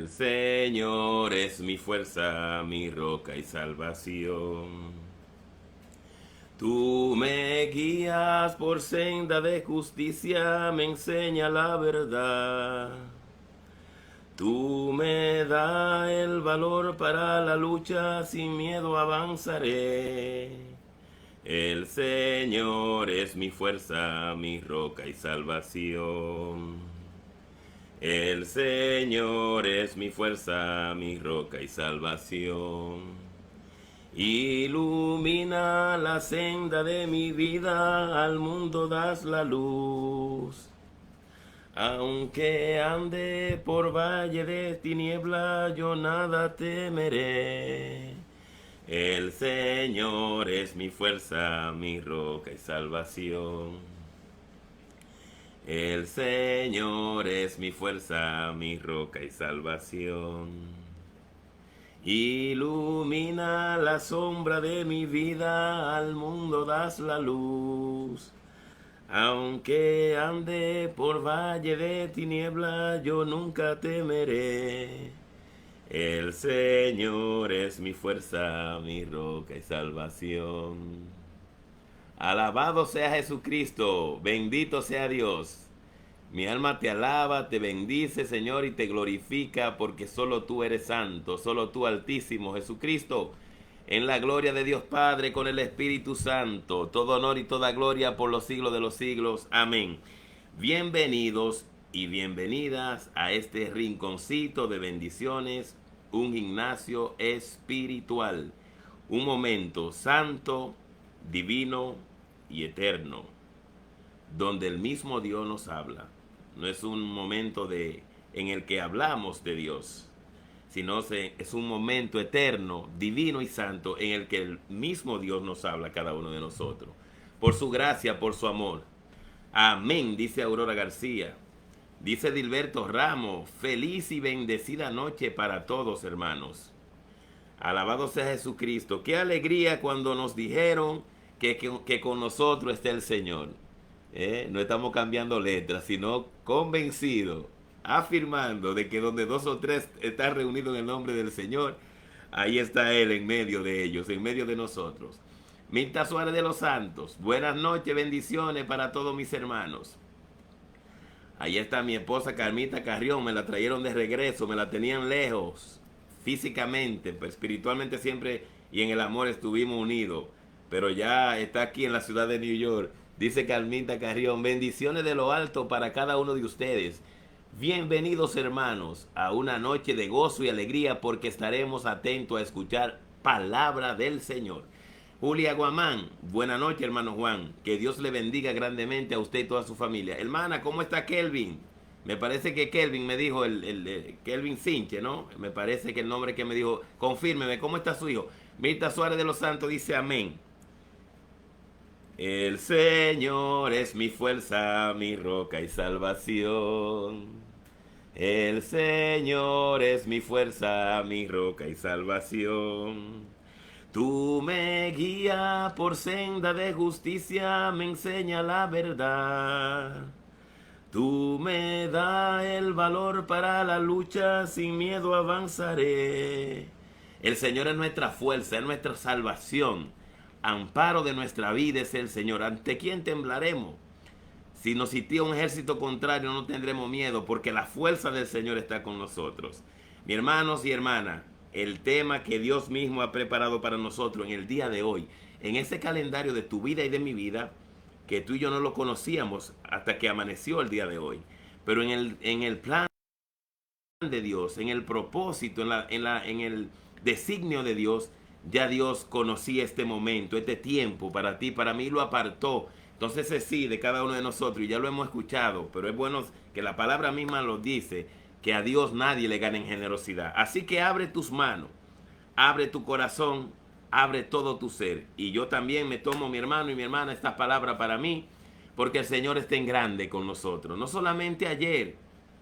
El Señor es mi fuerza, mi roca y salvación. Tú me guías por senda de justicia, me enseña la verdad. Tú me das el valor para la lucha, sin miedo avanzaré. El Señor es mi fuerza, mi roca y salvación. El Señor es mi fuerza, mi roca y salvación. Ilumina la senda de mi vida, al mundo das la luz. Aunque ande por valle de tiniebla, yo nada temeré. El Señor es mi fuerza, mi roca y salvación. El Señor es mi fuerza, mi roca y salvación. Ilumina la sombra de mi vida, al mundo das la luz. Aunque ande por valle de tiniebla, yo nunca temeré. El Señor es mi fuerza, mi roca y salvación. Alabado sea Jesucristo, bendito sea Dios. Mi alma te alaba, te bendice, Señor, y te glorifica, porque solo tú eres santo, solo tú, Altísimo Jesucristo, en la gloria de Dios Padre, con el Espíritu Santo, todo honor y toda gloria por los siglos de los siglos. Amén. Bienvenidos y bienvenidas a este rinconcito de bendiciones, un gimnasio espiritual, un momento santo, divino y eterno, donde el mismo Dios nos habla. No es un momento en el que hablamos de Dios, sino es un momento eterno, divino y santo, en el que el mismo Dios nos habla a cada uno de nosotros, por su gracia, por su amor. Amén, dice Aurora García. Dice Dilberto Ramos, feliz y bendecida noche para todos, hermanos. Alabado sea Jesucristo. Qué alegría cuando nos dijeron que con nosotros está el Señor. No estamos cambiando letras, sino convencidos, afirmando de que donde dos o tres están reunidos en el nombre del Señor, ahí está Él en medio de ellos, en medio de nosotros. Mirta Suárez de los Santos, buenas noches, bendiciones para todos mis hermanos. Ahí está mi esposa Carmita Carrión, me la trajeron de regreso, me la tenían lejos, físicamente, pero espiritualmente siempre y en el amor estuvimos unidos, pero ya está aquí en la ciudad de New York. Dice Carmita Carrión, bendiciones de lo alto para cada uno de ustedes. Bienvenidos, hermanos, a una noche de gozo y alegría, porque estaremos atentos a escuchar palabra del Señor. Julia Guamán, buena noche, hermano Juan. Que Dios le bendiga grandemente a usted y toda su familia. Hermana, ¿cómo está Kelvin? Me parece que Kelvin me dijo, Kelvin Sinche, ¿no? Me parece que el nombre que me dijo, confírmeme, ¿cómo está su hijo? Mirta Suárez de los Santos dice amén. El Señor es mi fuerza, mi roca y salvación. El Señor es mi fuerza, mi roca y salvación. Tú me guías por senda de justicia, me enseña la verdad. Tú me das el valor para la lucha, sin miedo avanzaré. El Señor es nuestra fuerza, es nuestra salvación. Amparo de nuestra vida es el Señor. ¿Ante quién temblaremos? Si nos sitía un ejército contrario, no tendremos miedo, porque la fuerza del Señor está con nosotros. Mis hermanos y hermanas, el tema que Dios mismo ha preparado para nosotros en el día de hoy, en ese calendario de tu vida y de mi vida, que tú y yo no lo conocíamos hasta que amaneció el día de hoy, pero en el plan de Dios, en el propósito, en el designio de Dios, ya Dios conocía este momento, este tiempo para ti, para mí, lo apartó. Entonces es sí de cada uno de nosotros, y ya lo hemos escuchado, pero es bueno que la palabra misma lo dice, que a Dios nadie le gana en generosidad. Así que abre tus manos, abre tu corazón, abre todo tu ser. Y yo también me tomo, mi hermano y mi hermana, esta palabra para mí, porque el Señor está en grande con nosotros. No solamente ayer,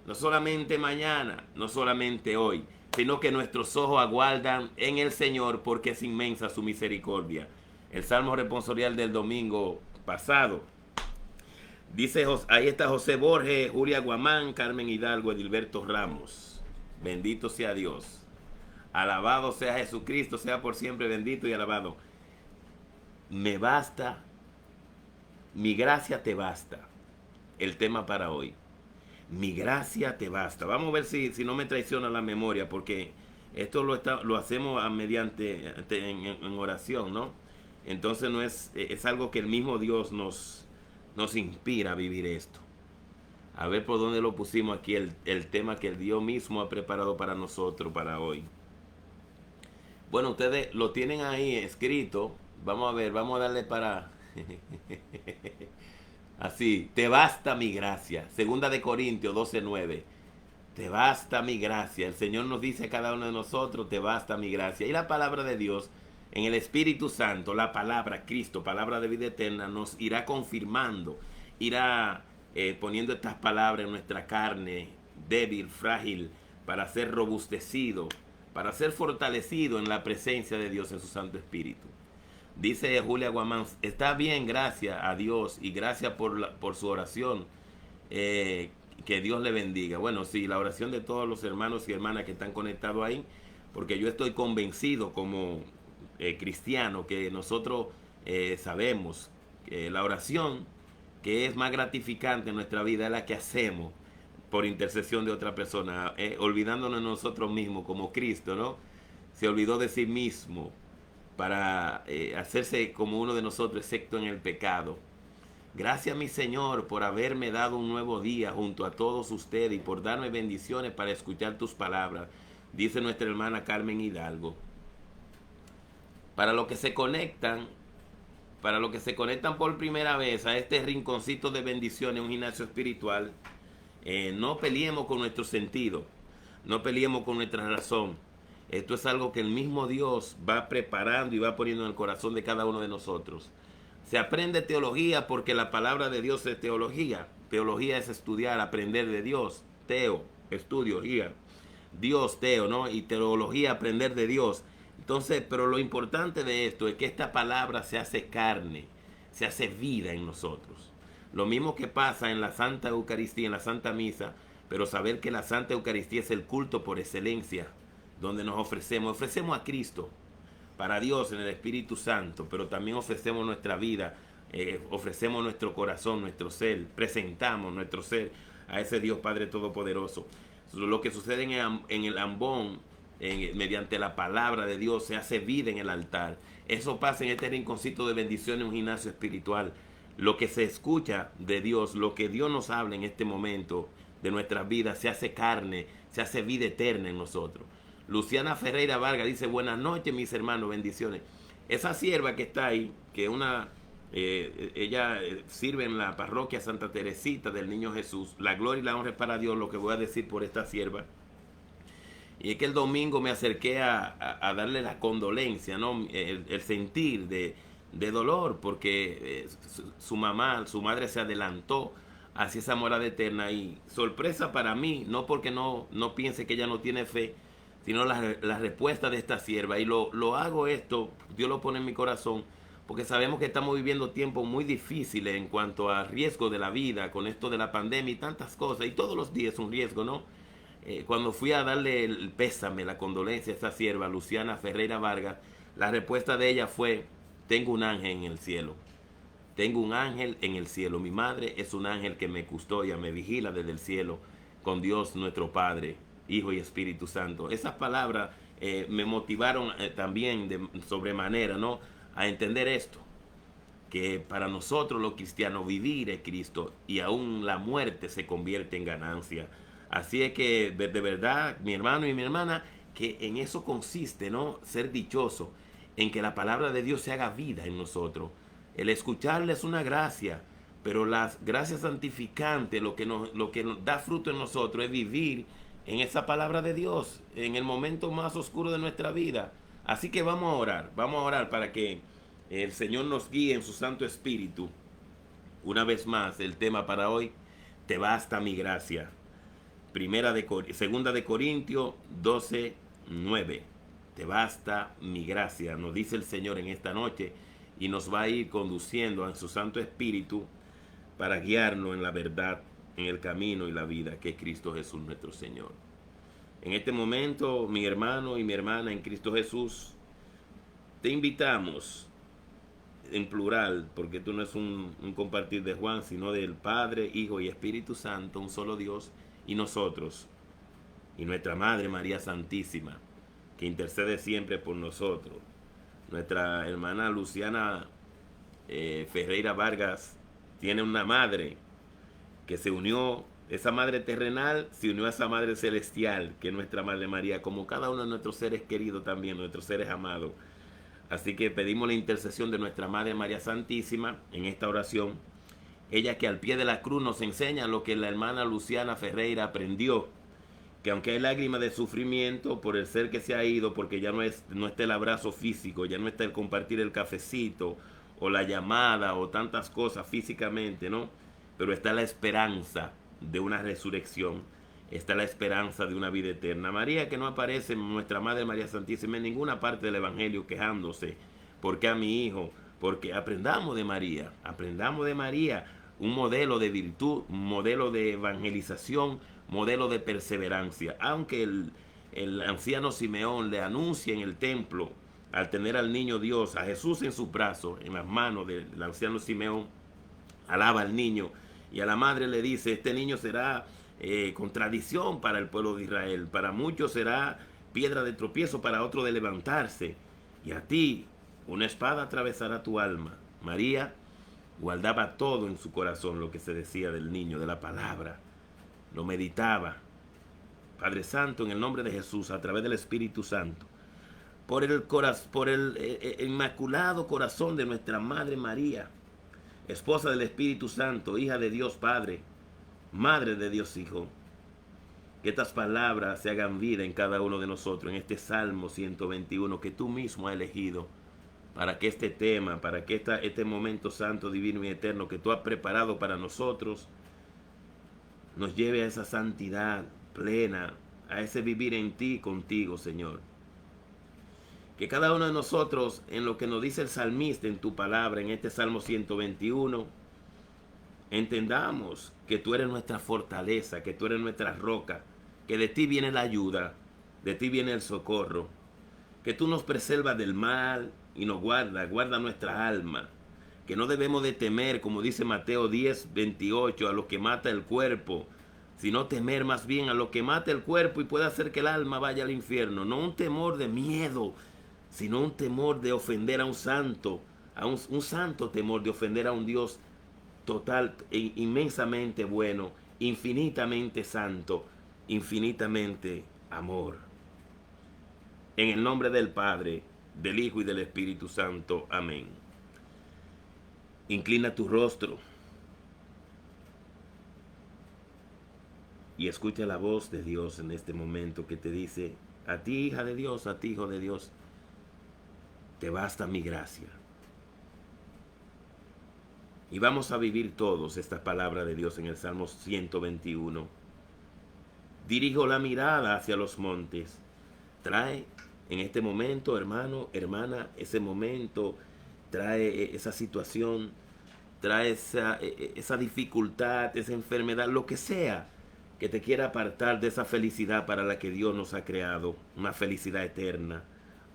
no solamente mañana, no solamente hoy, sino que nuestros ojos aguardan en el Señor, porque es inmensa su misericordia. El Salmo responsorial del domingo pasado dice, ahí está José Borges, Julia Guamán, Carmen Hidalgo, Edilberto Ramos. Bendito sea Dios. Alabado sea Jesucristo, sea por siempre bendito y alabado. Me basta, mi gracia te basta. El tema para hoy. Mi gracia te basta. Vamos a ver si no me traiciona la memoria, porque esto lo hacemos mediante en oración, ¿no? Entonces no es algo que el mismo Dios nos inspira a vivir esto. A ver por dónde lo pusimos aquí, el tema que el Dios mismo ha preparado para nosotros, para hoy. Bueno, ustedes lo tienen ahí escrito. Vamos a ver, vamos a darle para... Así, te basta mi gracia. Segunda de Corintios 12:9. Te basta mi gracia. El Señor nos dice a cada uno de nosotros, te basta mi gracia. Y la palabra de Dios, en el Espíritu Santo, la palabra Cristo, palabra de vida eterna, nos irá confirmando, irá poniendo estas palabras en nuestra carne débil, frágil, para ser robustecido, para ser fortalecido en la presencia de Dios en su Santo Espíritu. Dice Julia Guamán, está bien, gracias a Dios y gracias por su oración. Que Dios le bendiga. Bueno, sí, la oración de todos los hermanos y hermanas que están conectados ahí, porque yo estoy convencido como cristiano que nosotros sabemos que la oración que es más gratificante en nuestra vida es la que hacemos por intercesión de otra persona, olvidándonos de nosotros mismos como Cristo, ¿no? Se olvidó de sí mismo para hacerse como uno de nosotros, excepto en el pecado. Gracias, mi Señor, por haberme dado un nuevo día junto a todos ustedes y por darme bendiciones para escuchar tus palabras, dice nuestra hermana Carmen Hidalgo. Para los que se conectan por primera vez a este rinconcito de bendiciones, un gimnasio espiritual, no peleemos con nuestro sentido, no peleemos con nuestra razón. Esto es algo que el mismo Dios va preparando y va poniendo en el corazón de cada uno de nosotros. Se aprende teología porque la palabra de Dios es teología. Teología es estudiar, aprender de Dios. Teo, estudio, guía. Dios, teo, ¿no? Y teología, aprender de Dios. Entonces, pero lo importante de esto es que esta palabra se hace carne, se hace vida en nosotros. Lo mismo que pasa en la Santa Eucaristía, en la Santa Misa, pero saber que la Santa Eucaristía es el culto por excelencia, donde nos ofrecemos a Cristo, para Dios en el Espíritu Santo, pero también ofrecemos nuestra vida, ofrecemos nuestro corazón, nuestro ser, presentamos nuestro ser a ese Dios Padre Todopoderoso. Lo que sucede en el ambón, mediante la palabra de Dios, se hace vida en el altar. Eso pasa en este rinconcito de bendición en un gimnasio espiritual. Lo que se escucha de Dios, lo que Dios nos habla en este momento de nuestras vidas, se hace carne, se hace vida eterna en nosotros. Luciana Ferreira Vargas dice, buenas noches mis hermanos, bendiciones. Esa sierva que está ahí, que ella sirve en la parroquia Santa Teresita del Niño Jesús, la gloria y la honra es para Dios, lo que voy a decir por esta sierva. Y es que el domingo me acerqué a darle la condolencia, ¿no? El sentir de dolor, porque su madre se adelantó hacia esa morada eterna. Y sorpresa para mí, no porque no piense que ella no tiene fe, sino la respuesta de esta sierva. Y lo hago esto, Dios lo pone en mi corazón, porque sabemos que estamos viviendo tiempos muy difíciles en cuanto a riesgo de la vida, con esto de la pandemia y tantas cosas, y todos los días es un riesgo, ¿no? Cuando fui a darle el pésame, la condolencia a esa sierva, Luciana Ferreira Vargas, la respuesta de ella fue, tengo un ángel en el cielo. Tengo un ángel en el cielo. Mi madre es un ángel que me custodia, me vigila desde el cielo, con Dios nuestro Padre, Hijo y Espíritu Santo. Esas palabras me motivaron también de sobremanera, ¿no?, a entender esto, que para nosotros los cristianos vivir es Cristo y aún la muerte se convierte en ganancia. Así es que de verdad, mi hermano y mi hermana, que en eso consiste, ¿no?, ser dichoso, en que la palabra de Dios se haga vida en nosotros. El escucharle es una gracia, pero las gracias santificantes, lo que nos da fruto en nosotros es vivir en esa palabra de Dios, en el momento más oscuro de nuestra vida. Así que vamos a orar para que el Señor nos guíe en su Santo Espíritu. Una vez más, el tema para hoy, te basta mi gracia. Segunda de Corintios 12:9. Te basta mi gracia, nos dice el Señor en esta noche, y nos va a ir conduciendo en su Santo Espíritu para guiarnos en la verdad, en el camino y la vida que es Cristo Jesús nuestro Señor. En este momento, mi hermano y mi hermana en Cristo Jesús, te invitamos en plural, porque esto no es un compartir de Juan, sino del Padre, Hijo y Espíritu Santo, un solo Dios, y nosotros, y nuestra Madre María Santísima, que intercede siempre por nosotros. Nuestra hermana Luciana Ferreira Vargas tiene una madre que se unió, esa madre terrenal se unió a esa madre celestial, que es nuestra Madre María, como cada uno de nuestros seres queridos también, nuestros seres amados. Así que pedimos la intercesión de nuestra Madre María Santísima en esta oración. Ella que al pie de la cruz nos enseña lo que la hermana Luciana Ferreira aprendió, que aunque hay lágrimas de sufrimiento por el ser que se ha ido, porque ya no está el abrazo físico, ya no está el compartir el cafecito, o la llamada, o tantas cosas físicamente, ¿no? Pero está la esperanza de una resurrección, está la esperanza de una vida eterna. María, que no aparece, nuestra Madre María Santísima, en ninguna parte del Evangelio quejándose, porque a mi hijo, porque aprendamos de María, un modelo de virtud, un modelo de evangelización, modelo de perseverancia. Aunque el anciano Simeón le anuncia en el templo, al tener al niño Dios, a Jesús en sus brazos, en las manos del anciano Simeón, alaba al niño, y a la madre le dice, este niño será contradicción para el pueblo de Israel, para muchos será piedra de tropiezo, para otros de levantarse, y a ti una espada atravesará tu alma. María guardaba todo en su corazón, lo que se decía del niño, de la palabra, lo meditaba. Padre Santo, en el nombre de Jesús, a través del Espíritu Santo, por el inmaculado corazón de nuestra Madre María, esposa del Espíritu Santo, hija de Dios Padre, madre de Dios Hijo, que estas palabras se hagan vida en cada uno de nosotros, en este Salmo 121 que tú mismo has elegido, para que este tema, para que este momento santo, divino y eterno que tú has preparado para nosotros, nos lleve a esa santidad plena, a ese vivir en ti, contigo, Señor. Que cada uno de nosotros, en lo que nos dice el salmista en tu palabra, en este Salmo 121, entendamos que tú eres nuestra fortaleza, que tú eres nuestra roca, que de ti viene la ayuda, de ti viene el socorro, que tú nos preservas del mal y nos guarda nuestra alma, que no debemos de temer, como dice Mateo 10:28, a lo que mata el cuerpo, sino temer más bien a lo que mata el cuerpo y puede hacer que el alma vaya al infierno. No un temor de miedo, sino un temor de ofender a un santo, un santo temor de ofender a un Dios total e inmensamente bueno, infinitamente santo, infinitamente amor. En el nombre del Padre, del Hijo y del Espíritu Santo. Amén. Inclina tu rostro y escucha la voz de Dios en este momento que te dice, a ti, hija de Dios, a ti, hijo de Dios, te basta mi gracia. Y vamos a vivir todos esta palabra de Dios en el Salmo 121. Dirijo la mirada hacia los montes. Trae en este momento, hermano, hermana, ese momento, trae esa situación, trae esa dificultad, esa enfermedad, lo que sea que te quiera apartar de esa felicidad para la que Dios nos ha creado, una felicidad eterna,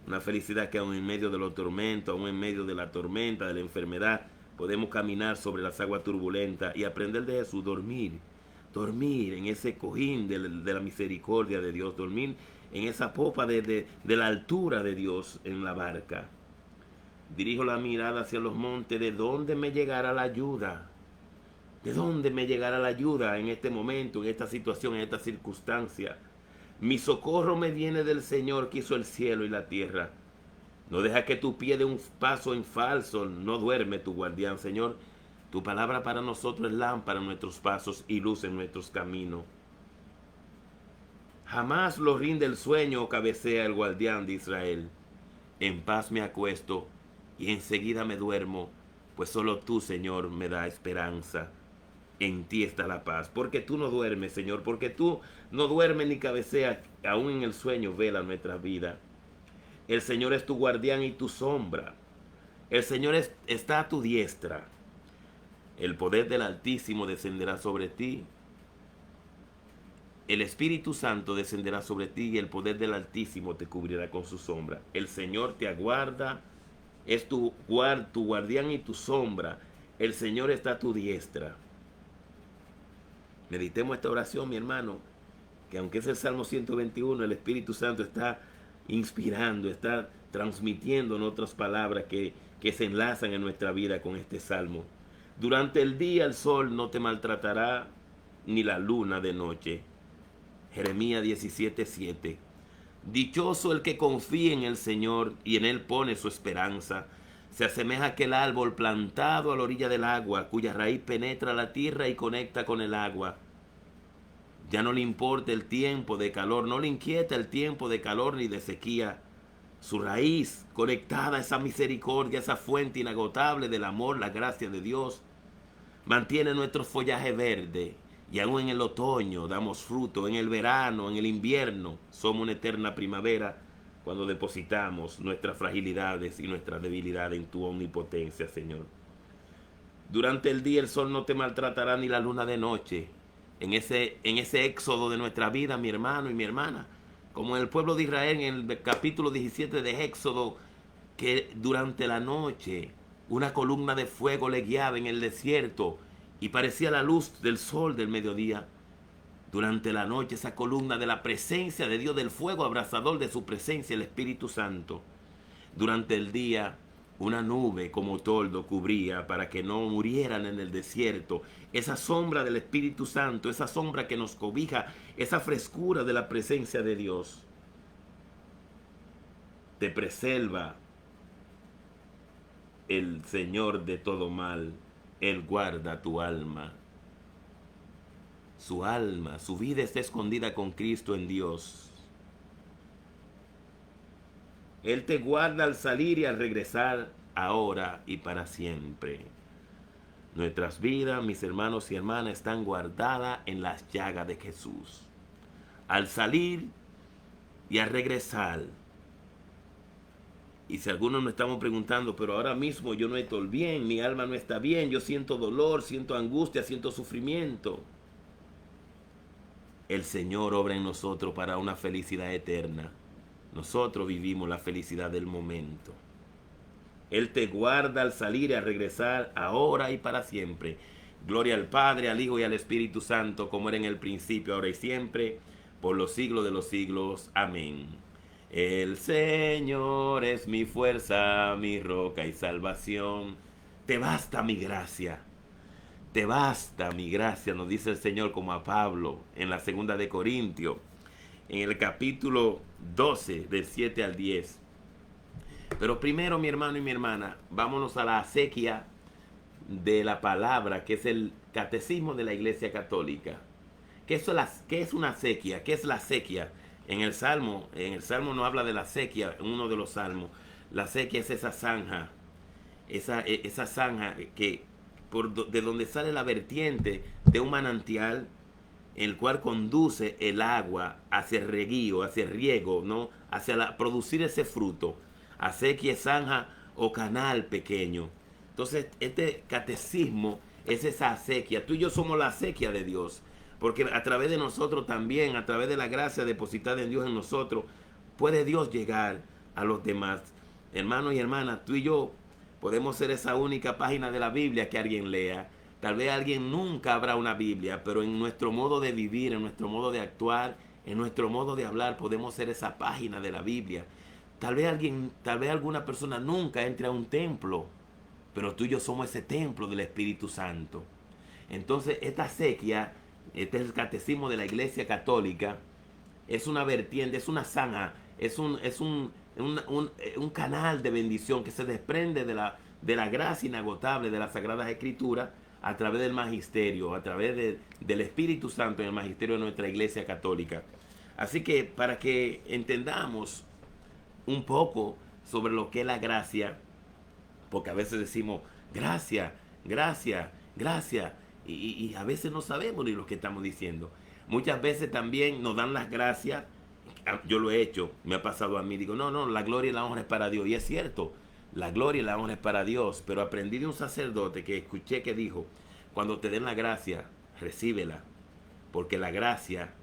una felicidad que aún en medio de los tormentos, aún en medio de la tormenta, de la enfermedad, podemos caminar sobre las aguas turbulentas y aprender de Jesús, dormir en ese cojín de la misericordia de Dios, dormir en esa popa de la altura de Dios en la barca. Dirijo la mirada hacia los montes, ¿de dónde me llegará la ayuda? ¿De dónde me llegará la ayuda en este momento, en esta situación, en esta circunstancia? Mi socorro me viene del Señor que hizo el cielo y la tierra. No deja que tu pie dé un paso en falso, no duerme tu guardián, Señor. Tu palabra para nosotros es lámpara en nuestros pasos y luz en nuestros caminos. Jamás lo rinde el sueño o cabecea el guardián de Israel. En paz me acuesto y enseguida me duermo, pues solo tú, Señor, me da esperanza. En ti está la paz, porque tú no duermes, Señor, porque tú no duermes ni cabeceas, aún en el sueño vela nuestra vida. El Señor es tu guardián y tu sombra. El Señor está a tu diestra. El poder del Altísimo descenderá sobre ti. el Espíritu Santo descenderá sobre ti y el poder del Altísimo te cubrirá con su sombra. El Señor te aguarda, es tu guardián y tu sombra. El Señor está a tu diestra. Meditemos esta oración, mi hermano, que aunque es el Salmo 121, el Espíritu Santo está inspirando, está transmitiendo en otras palabras que se enlazan en nuestra vida con este Salmo. Durante el día el sol no te maltratará, ni la luna de noche. Jeremías 17:7. Dichoso el que confía en el Señor y en Él pone su esperanza. Se asemeja a aquel árbol plantado a la orilla del agua, cuya raíz penetra la tierra y conecta con el agua. Ya no le importa el tiempo de calor, no le inquieta el tiempo de calor ni de sequía. Su raíz conectada a esa misericordia, esa fuente inagotable del amor, la gracia de Dios, mantiene nuestro follaje verde. Y aún en el otoño damos fruto, en el verano, en el invierno, somos una eterna primavera cuando depositamos nuestras fragilidades y nuestras debilidades en tu omnipotencia, Señor. Durante el día el sol no te maltratará ni la luna de noche. En ese éxodo de nuestra vida, mi hermano y mi hermana, como en el pueblo de Israel en el capítulo 17 de Éxodo, que durante la noche una columna de fuego le guiaba en el desierto y parecía la luz del sol del mediodía. Durante la noche esa columna de la presencia de Dios, del fuego abrasador de su presencia, el Espíritu Santo. Durante el día una nube como toldo cubría para que no murieran en el desierto. Esa sombra del Espíritu Santo, esa sombra que nos cobija, esa frescura de la presencia de Dios, te preserva el Señor de todo mal. Él guarda tu alma. Su alma, su vida está escondida con Cristo en Dios. Él te guarda al salir y al regresar, ahora y para siempre. Nuestras vidas, mis hermanos y hermanas, están guardadas en las llagas de Jesús. Al salir y al regresar. Y si algunos nos estamos preguntando, pero ahora mismo yo no estoy bien, mi alma no está bien, yo siento dolor, siento angustia, siento sufrimiento. El Señor obra en nosotros para una felicidad eterna. Nosotros vivimos la felicidad del momento. Él te guarda al salir y al regresar, ahora y para siempre. Gloria al Padre, al Hijo y al Espíritu Santo, como era en el principio, ahora y siempre, por los siglos de los siglos. Amén. El Señor es mi fuerza, mi roca y salvación. Te basta mi gracia. Te basta mi gracia, nos dice el Señor como a Pablo en la segunda de Corintios, en el capítulo 12, del 7 al 10. Pero primero, mi hermano y mi hermana, vámonos a la acequia de la palabra, que es el catecismo de la Iglesia Católica. ¿Qué es una acequia? ¿Qué es la acequia? En el Salmo no habla de la acequia, en uno de los salmos. La acequia es esa zanja, esa zanja que de donde sale la vertiente de un manantial, el cual conduce el agua hacia el reguío, hacia el riego, ¿no? Hacia producir ese fruto. Acequia, zanja o canal pequeño. Entonces, este catecismo es esa acequia. Tú y yo somos la acequia de Dios, porque a través de nosotros también, a través de la gracia depositada en Dios en nosotros, puede Dios llegar a los demás. Hermanos y hermanas, tú y yo podemos ser esa única página de la Biblia que alguien lea. Tal vez alguien nunca habrá una Biblia, pero en nuestro modo de vivir, en nuestro modo de actuar, en nuestro modo de hablar, podemos ser esa página de la Biblia. Tal vez alguna persona nunca entre a un templo, pero tú y yo somos ese templo del Espíritu Santo. Entonces, esta acequia, este es el catecismo de la Iglesia Católica, es una vertiente, es una zanja, es un canal de bendición que se desprende de la gracia inagotable de las Sagradas Escrituras a través del magisterio, a través del Espíritu Santo en el magisterio de nuestra Iglesia Católica. Así que para que entendamos un poco sobre lo que es la gracia, porque a veces decimos gracia, gracia, gracia, y a veces no sabemos ni lo que estamos diciendo. Muchas veces también nos dan las gracias. Yo lo he hecho, me ha pasado a mí, digo, no, la gloria y la honra es para Dios, y es cierto, la gloria y la honra es para Dios, pero aprendí de un sacerdote que escuché que dijo, cuando te den la gracia, recíbela, porque la gracia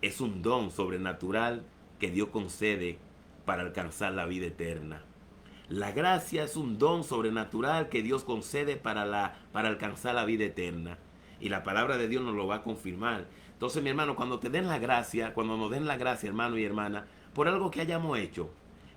es un don sobrenatural que Dios concede para alcanzar la vida eterna. La gracia es un don sobrenatural que Dios concede para alcanzar la vida eterna. Y la palabra de Dios nos lo va a confirmar. Entonces, mi hermano, cuando te den la gracia, cuando nos den la gracia, hermano y hermana, por algo que hayamos hecho,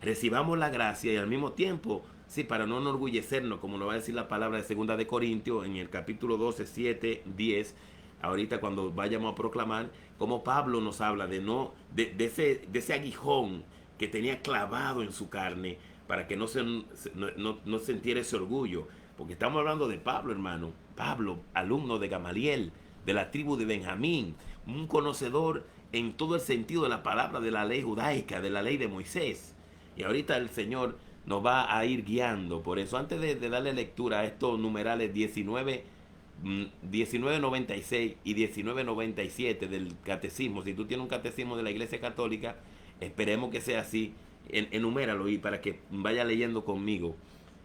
recibamos la gracia y al mismo tiempo, sí, para no enorgullecernos, como nos va a decir la palabra de 2 de Corintios, en el capítulo 12, 7, 10, ahorita cuando vayamos a proclamar, como Pablo nos habla de ese aguijón que tenía clavado en su carne, para que no sintiera ese orgullo. Porque estamos hablando de Pablo, hermano. Pablo, alumno de Gamaliel, de la tribu de Benjamín, un conocedor en todo el sentido de la palabra de la ley judaica, de la ley de Moisés. Y ahorita el Señor nos va a ir guiando. Por eso, antes de darle lectura a estos numerales 1996 y 1997 del catecismo, si tú tienes un catecismo de la Iglesia Católica, esperemos que sea así, enuméralo y para que vaya leyendo conmigo.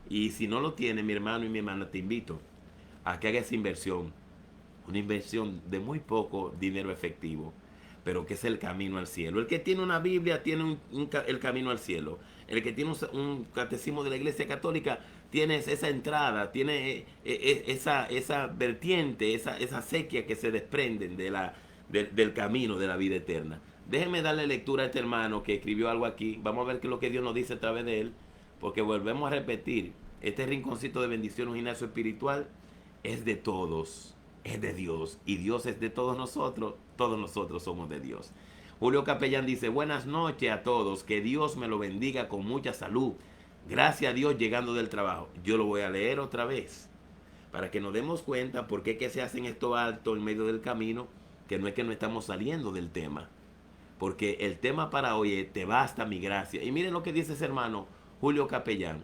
Y si no lo tiene, mi hermano y mi hermana, te invito a que haga esa inversión, una inversión de muy poco dinero efectivo, pero que es el camino al cielo. El que tiene una Biblia tiene el camino al cielo. El que tiene un catecismo de la Iglesia Católica tiene esa entrada, tiene esa vertiente, esa sequía que se desprenden del camino de la vida eterna. Déjenme darle lectura a este hermano que escribió algo aquí. Vamos a ver qué es lo que Dios nos dice a través de él, porque volvemos a repetir, este rinconcito de bendición, un gimnasio espiritual, es de todos, es de Dios, y Dios es de todos nosotros somos de Dios. Julio Capellán dice, buenas noches a todos, que Dios me lo bendiga con mucha salud. Gracias a Dios llegando del trabajo. Yo lo voy a leer otra vez, para que nos demos cuenta por qué que se hacen estos altos en medio del camino, que no estamos saliendo del tema. Porque el tema para hoy es, te basta mi gracia. Y miren lo que dice ese hermano Julio Capellán.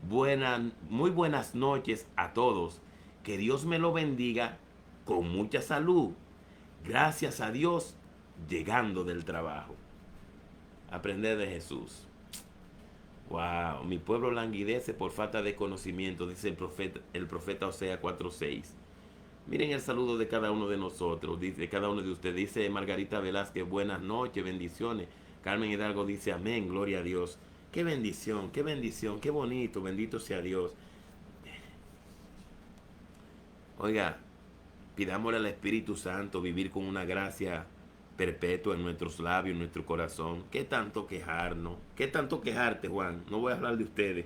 Muy buenas noches a todos. Que Dios me lo bendiga con mucha salud. Gracias a Dios llegando del trabajo. Aprender de Jesús. Wow, mi pueblo languidece por falta de conocimiento, dice el profeta Oseas 4:6. Miren el saludo de cada uno de nosotros, de cada uno de ustedes. Dice Margarita Velázquez, buenas noches, bendiciones. Carmen Hidalgo dice, amén, gloria a Dios. Qué bendición, qué bonito, bendito sea Dios. Oiga, pidámosle al Espíritu Santo vivir con una gracia perpetua en nuestros labios, en nuestro corazón. ¿Qué tanto quejarnos? ¿Qué tanto quejarte, Juan? No voy a hablar de ustedes.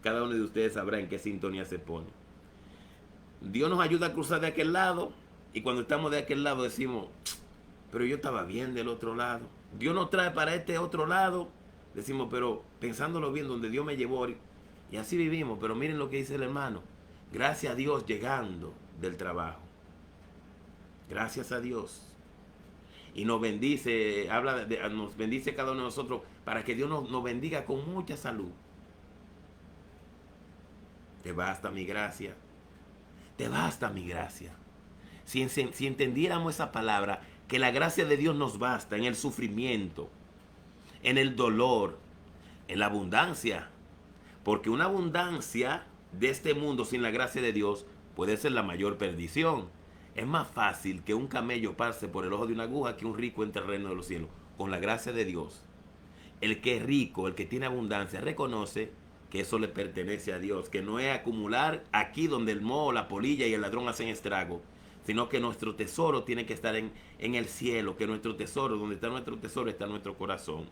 Cada uno de ustedes sabrá en qué sintonía se pone. Dios nos ayuda a cruzar de aquel lado, y cuando estamos de aquel lado decimos, pero yo estaba bien del otro lado. Dios nos trae para este otro lado, decimos, pero pensándolo bien, donde Dios me llevó, y así vivimos. Pero miren lo que dice el hermano, gracias a Dios llegando del trabajo. Gracias a Dios. Y nos bendice, nos bendice cada uno de nosotros para que Dios nos bendiga con mucha salud. Te basta mi gracia. Te basta mi gracia. Si entendiéramos esa palabra, que la gracia de Dios nos basta en el sufrimiento, en el dolor, en la abundancia. Porque una abundancia de este mundo sin la gracia de Dios puede ser la mayor perdición. Es más fácil que un camello pase por el ojo de una aguja que un rico entre el reino de los cielos. Con la gracia de Dios, el que es rico, el que tiene abundancia, reconoce que eso le pertenece a Dios, que no es acumular aquí donde el moho, la polilla y el ladrón hacen estrago, sino que nuestro tesoro tiene que estar en el cielo, que nuestro tesoro, donde está nuestro tesoro, está nuestro corazón.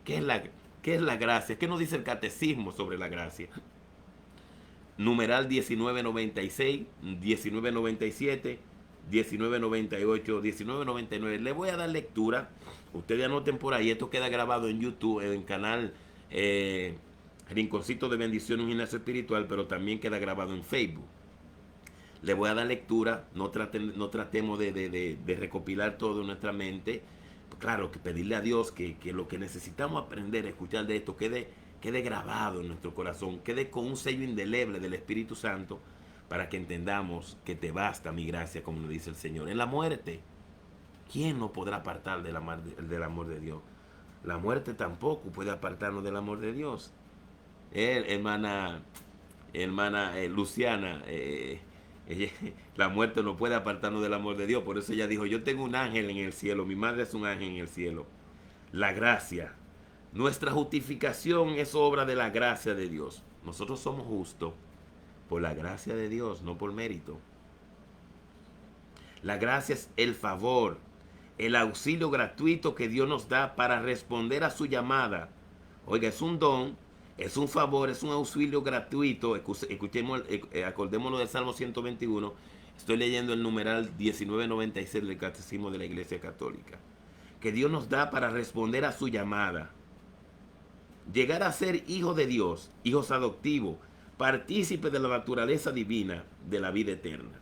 ¿Qué es la gracia? ¿Qué nos dice el catecismo sobre la gracia? Numeral 1996, 1997, 1998, 1999. Le voy a dar lectura. Ustedes anoten por ahí. Esto queda grabado en YouTube, en el canal Rinconcito de Bendición, un gimnasio espiritual, pero también queda grabado en Facebook. Le voy a dar lectura. No tratemos de recopilar todo en nuestra mente. Claro, que pedirle a Dios que lo que necesitamos aprender, escuchar de esto, quede grabado en nuestro corazón, quede con un sello indeleble del Espíritu Santo, para que entendamos que te basta mi gracia, como nos dice el Señor. En la muerte, ¿quién nos podrá apartar del amor de Dios? La muerte tampoco puede apartarnos del amor de Dios. Hermana Luciana, La muerte no puede apartarnos del amor de Dios. Por eso ella dijo, yo tengo un ángel en el cielo, mi madre es un ángel en el cielo. La gracia. Nuestra justificación es obra de la gracia de Dios. Nosotros somos justos por la gracia de Dios, no por mérito. La gracia es el favor, el auxilio gratuito que Dios nos da para responder a su llamada. Oiga, es un don, es un favor, es un auxilio gratuito. Escuchemos, acordémonos del Salmo 121. Estoy leyendo el numeral 1996 del Catecismo de la Iglesia Católica. Que Dios nos da para responder a su llamada. Llegar a ser hijos de Dios, hijos adoptivos, partícipes de la naturaleza divina de la vida eterna.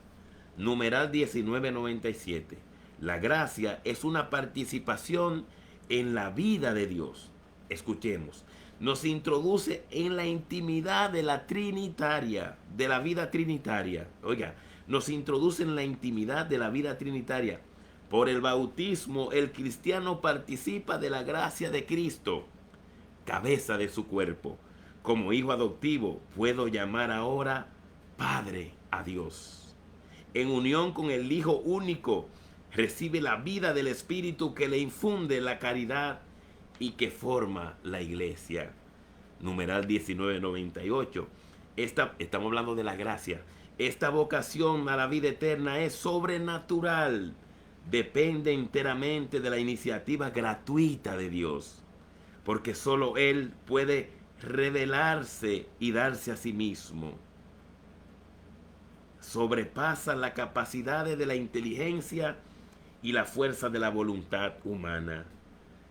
Numeral 1997. La gracia es una participación en la vida de Dios. Escuchemos. Nos introduce en la intimidad de la trinitaria, de la vida trinitaria. Oiga, nos introduce en la intimidad de la vida trinitaria. Por el bautismo, el cristiano participa de la gracia de Cristo, cabeza de su cuerpo. Como hijo adoptivo, puedo llamar ahora Padre a Dios. En unión con el Hijo único, recibe la vida del Espíritu que le infunde la caridad y que forma la iglesia. Numeral 1998. Estamos hablando de la gracia. Esta vocación a la vida eterna es sobrenatural. Depende enteramente de la iniciativa gratuita de Dios. Porque solo Él puede revelarse y darse a sí mismo. Sobrepasa las capacidades de la inteligencia y la fuerza de la voluntad humana,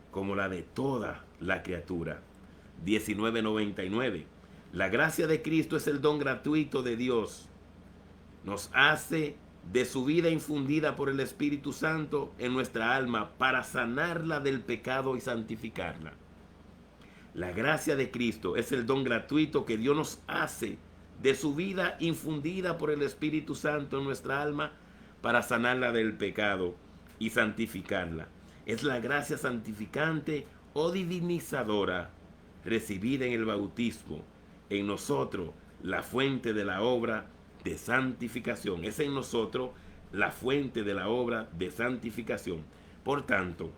como la de toda la criatura. 1999. La gracia de Cristo es el don gratuito de Dios. Nos hace de su vida infundida por el Espíritu Santo en nuestra alma para sanarla del pecado y santificarla. La gracia de Cristo es el don gratuito que Dios nos hace de su vida infundida por el Espíritu Santo en nuestra alma para sanarla del pecado y santificarla. Es la gracia santificante o divinizadora recibida en el bautismo, en nosotros la fuente de la obra de santificación. Es en nosotros la fuente de la obra de santificación. Por tanto,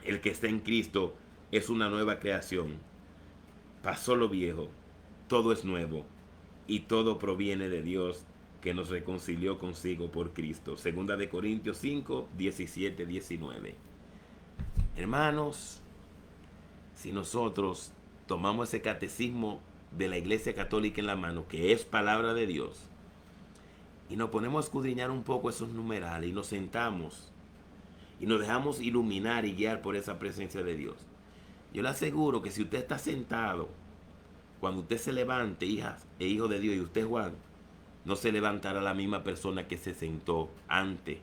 el que está en Cristo es una nueva creación. Pasó lo viejo, todo es nuevo y todo proviene de Dios que nos reconcilió consigo por Cristo. Segunda de Corintios 5, 17, 19. Hermanos, si nosotros tomamos ese catecismo de la Iglesia Católica en la mano, que es palabra de Dios, y nos ponemos a escudriñar un poco esos numerales y nos sentamos y nos dejamos iluminar y guiar por esa presencia de Dios, yo le aseguro que si usted está sentado, cuando usted se levante, hijas e hijo de Dios, y usted, Juan, no se levantará la misma persona que se sentó antes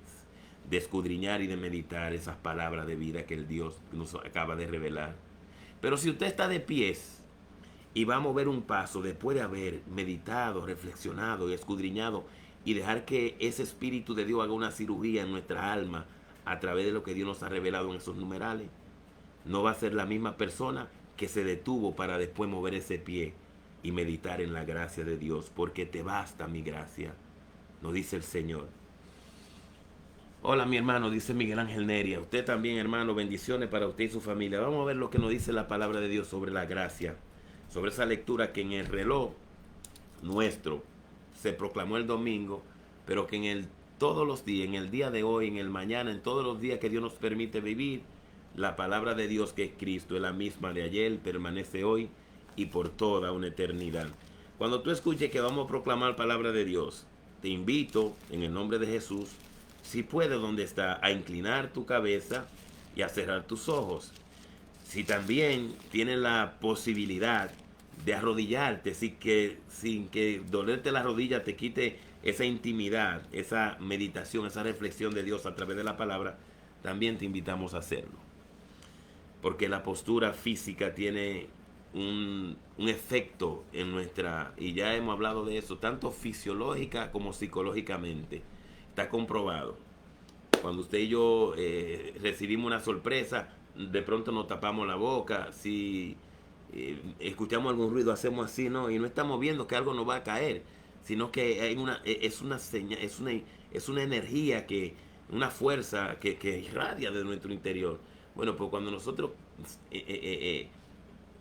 de escudriñar y de meditar esas palabras de vida que el Dios nos acaba de revelar. Pero si usted está de pies y va a mover un paso después de haber meditado, reflexionado y escudriñado y dejar que ese Espíritu de Dios haga una cirugía en nuestra alma a través de lo que Dios nos ha revelado en esos numerales, no va a ser la misma persona que se detuvo para después mover ese pie y meditar en la gracia de Dios, porque te basta mi gracia, nos dice el Señor. Hola mi hermano, dice Miguel Ángel Neria. Usted también, hermano, bendiciones para usted y su familia. Vamos a ver lo que nos dice la palabra de Dios sobre la gracia, sobre esa lectura que en el reloj nuestro se proclamó el domingo, pero que en todos los días, en el día de hoy, en el mañana, en todos los días que Dios nos permite vivir, la palabra de Dios, que es Cristo, es la misma de ayer, permanece hoy y por toda una eternidad. Cuando tú escuches que vamos a proclamar palabra de Dios, te invito en el nombre de Jesús, si puedes donde está, a inclinar tu cabeza y a cerrar tus ojos. Si también tienes la posibilidad de arrodillarte sin que dolerte la rodilla te quite esa intimidad, esa meditación, esa reflexión de Dios a través de la palabra, también te invitamos a hacerlo. Porque la postura física tiene un efecto en nuestra, y ya hemos hablado de eso, tanto fisiológica como psicológicamente. Está comprobado. Cuando usted y yo recibimos una sorpresa, de pronto nos tapamos la boca. Si escuchamos algún ruido, hacemos así, ¿no? Y no estamos viendo que algo nos va a caer, sino que hay es una señal, es una energía una fuerza que irradia de nuestro interior. Bueno, pues cuando nosotros,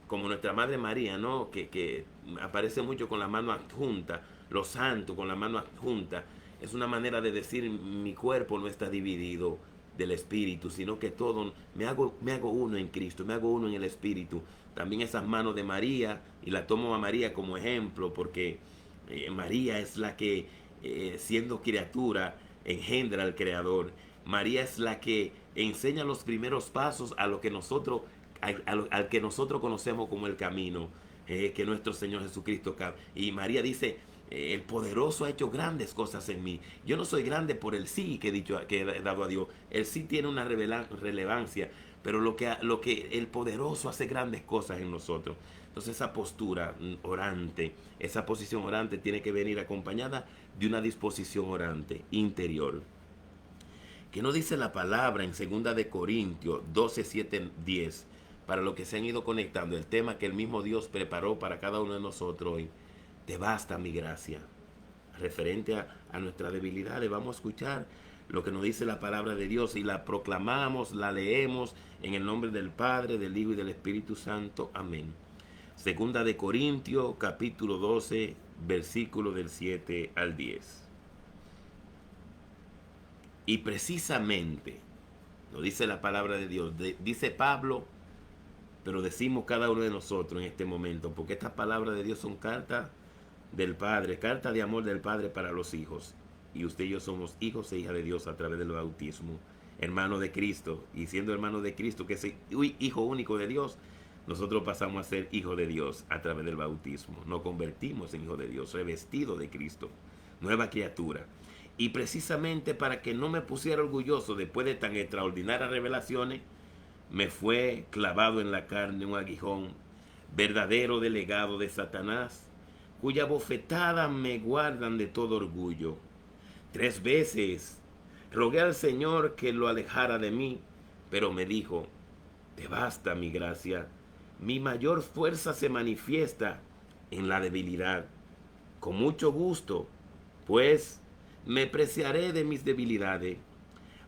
como nuestra Madre María, ¿no? Que aparece mucho con la mano adjunta, los santos con la mano adjunta, es una manera de decir: mi cuerpo no está dividido del espíritu, sino que todo, me hago uno en Cristo, me hago uno en el espíritu. También esas manos de María, y la tomo a María como ejemplo, porque María es la que, siendo criatura, engendra al Creador. María es la que enseña los primeros pasos a lo que nosotros, al que nosotros conocemos como el camino, que nuestro Señor Jesucristo. Y María dice: el poderoso ha hecho grandes cosas en mí. Yo no soy grande por el sí que he dado a Dios. El sí tiene una relevancia, pero lo que el poderoso hace grandes cosas en nosotros. Entonces esa postura orante, esa posición orante tiene que venir acompañada de una disposición orante interior. ¿Qué nos dice la palabra en 2 de Corintios 12, 7, 10? Para los que se han ido conectando, el tema que el mismo Dios preparó para cada uno de nosotros hoy: te basta mi gracia. Referente a nuestra debilidad, le vamos a escuchar lo que nos dice la palabra de Dios y la proclamamos, la leemos en el nombre del Padre, del Hijo y del Espíritu Santo. Amén. 2 de Corintios, capítulo 12, versículo del 7 al 10. Y precisamente, nos dice la palabra de Dios, dice Pablo, pero decimos cada uno de nosotros en este momento, porque estas palabras de Dios son cartas del Padre, carta de amor del Padre para los hijos. Y usted y yo somos hijos e hijas de Dios a través del bautismo, hermanos de Cristo. Y siendo hermanos de Cristo, que es hijo único de Dios, nosotros pasamos a ser hijos de Dios a través del bautismo. Nos convertimos en hijos de Dios, revestidos de Cristo, nueva criatura. Y precisamente para que no me pusiera orgulloso después de tan extraordinarias revelaciones, me fue clavado en la carne un aguijón, verdadero delegado de Satanás, cuya bofetada me guardan de todo orgullo. 3 veces rogué al Señor que lo alejara de mí, pero me dijo: te basta mi gracia, mi mayor fuerza se manifiesta en la debilidad. Con mucho gusto, pues, me preciaré de mis debilidades,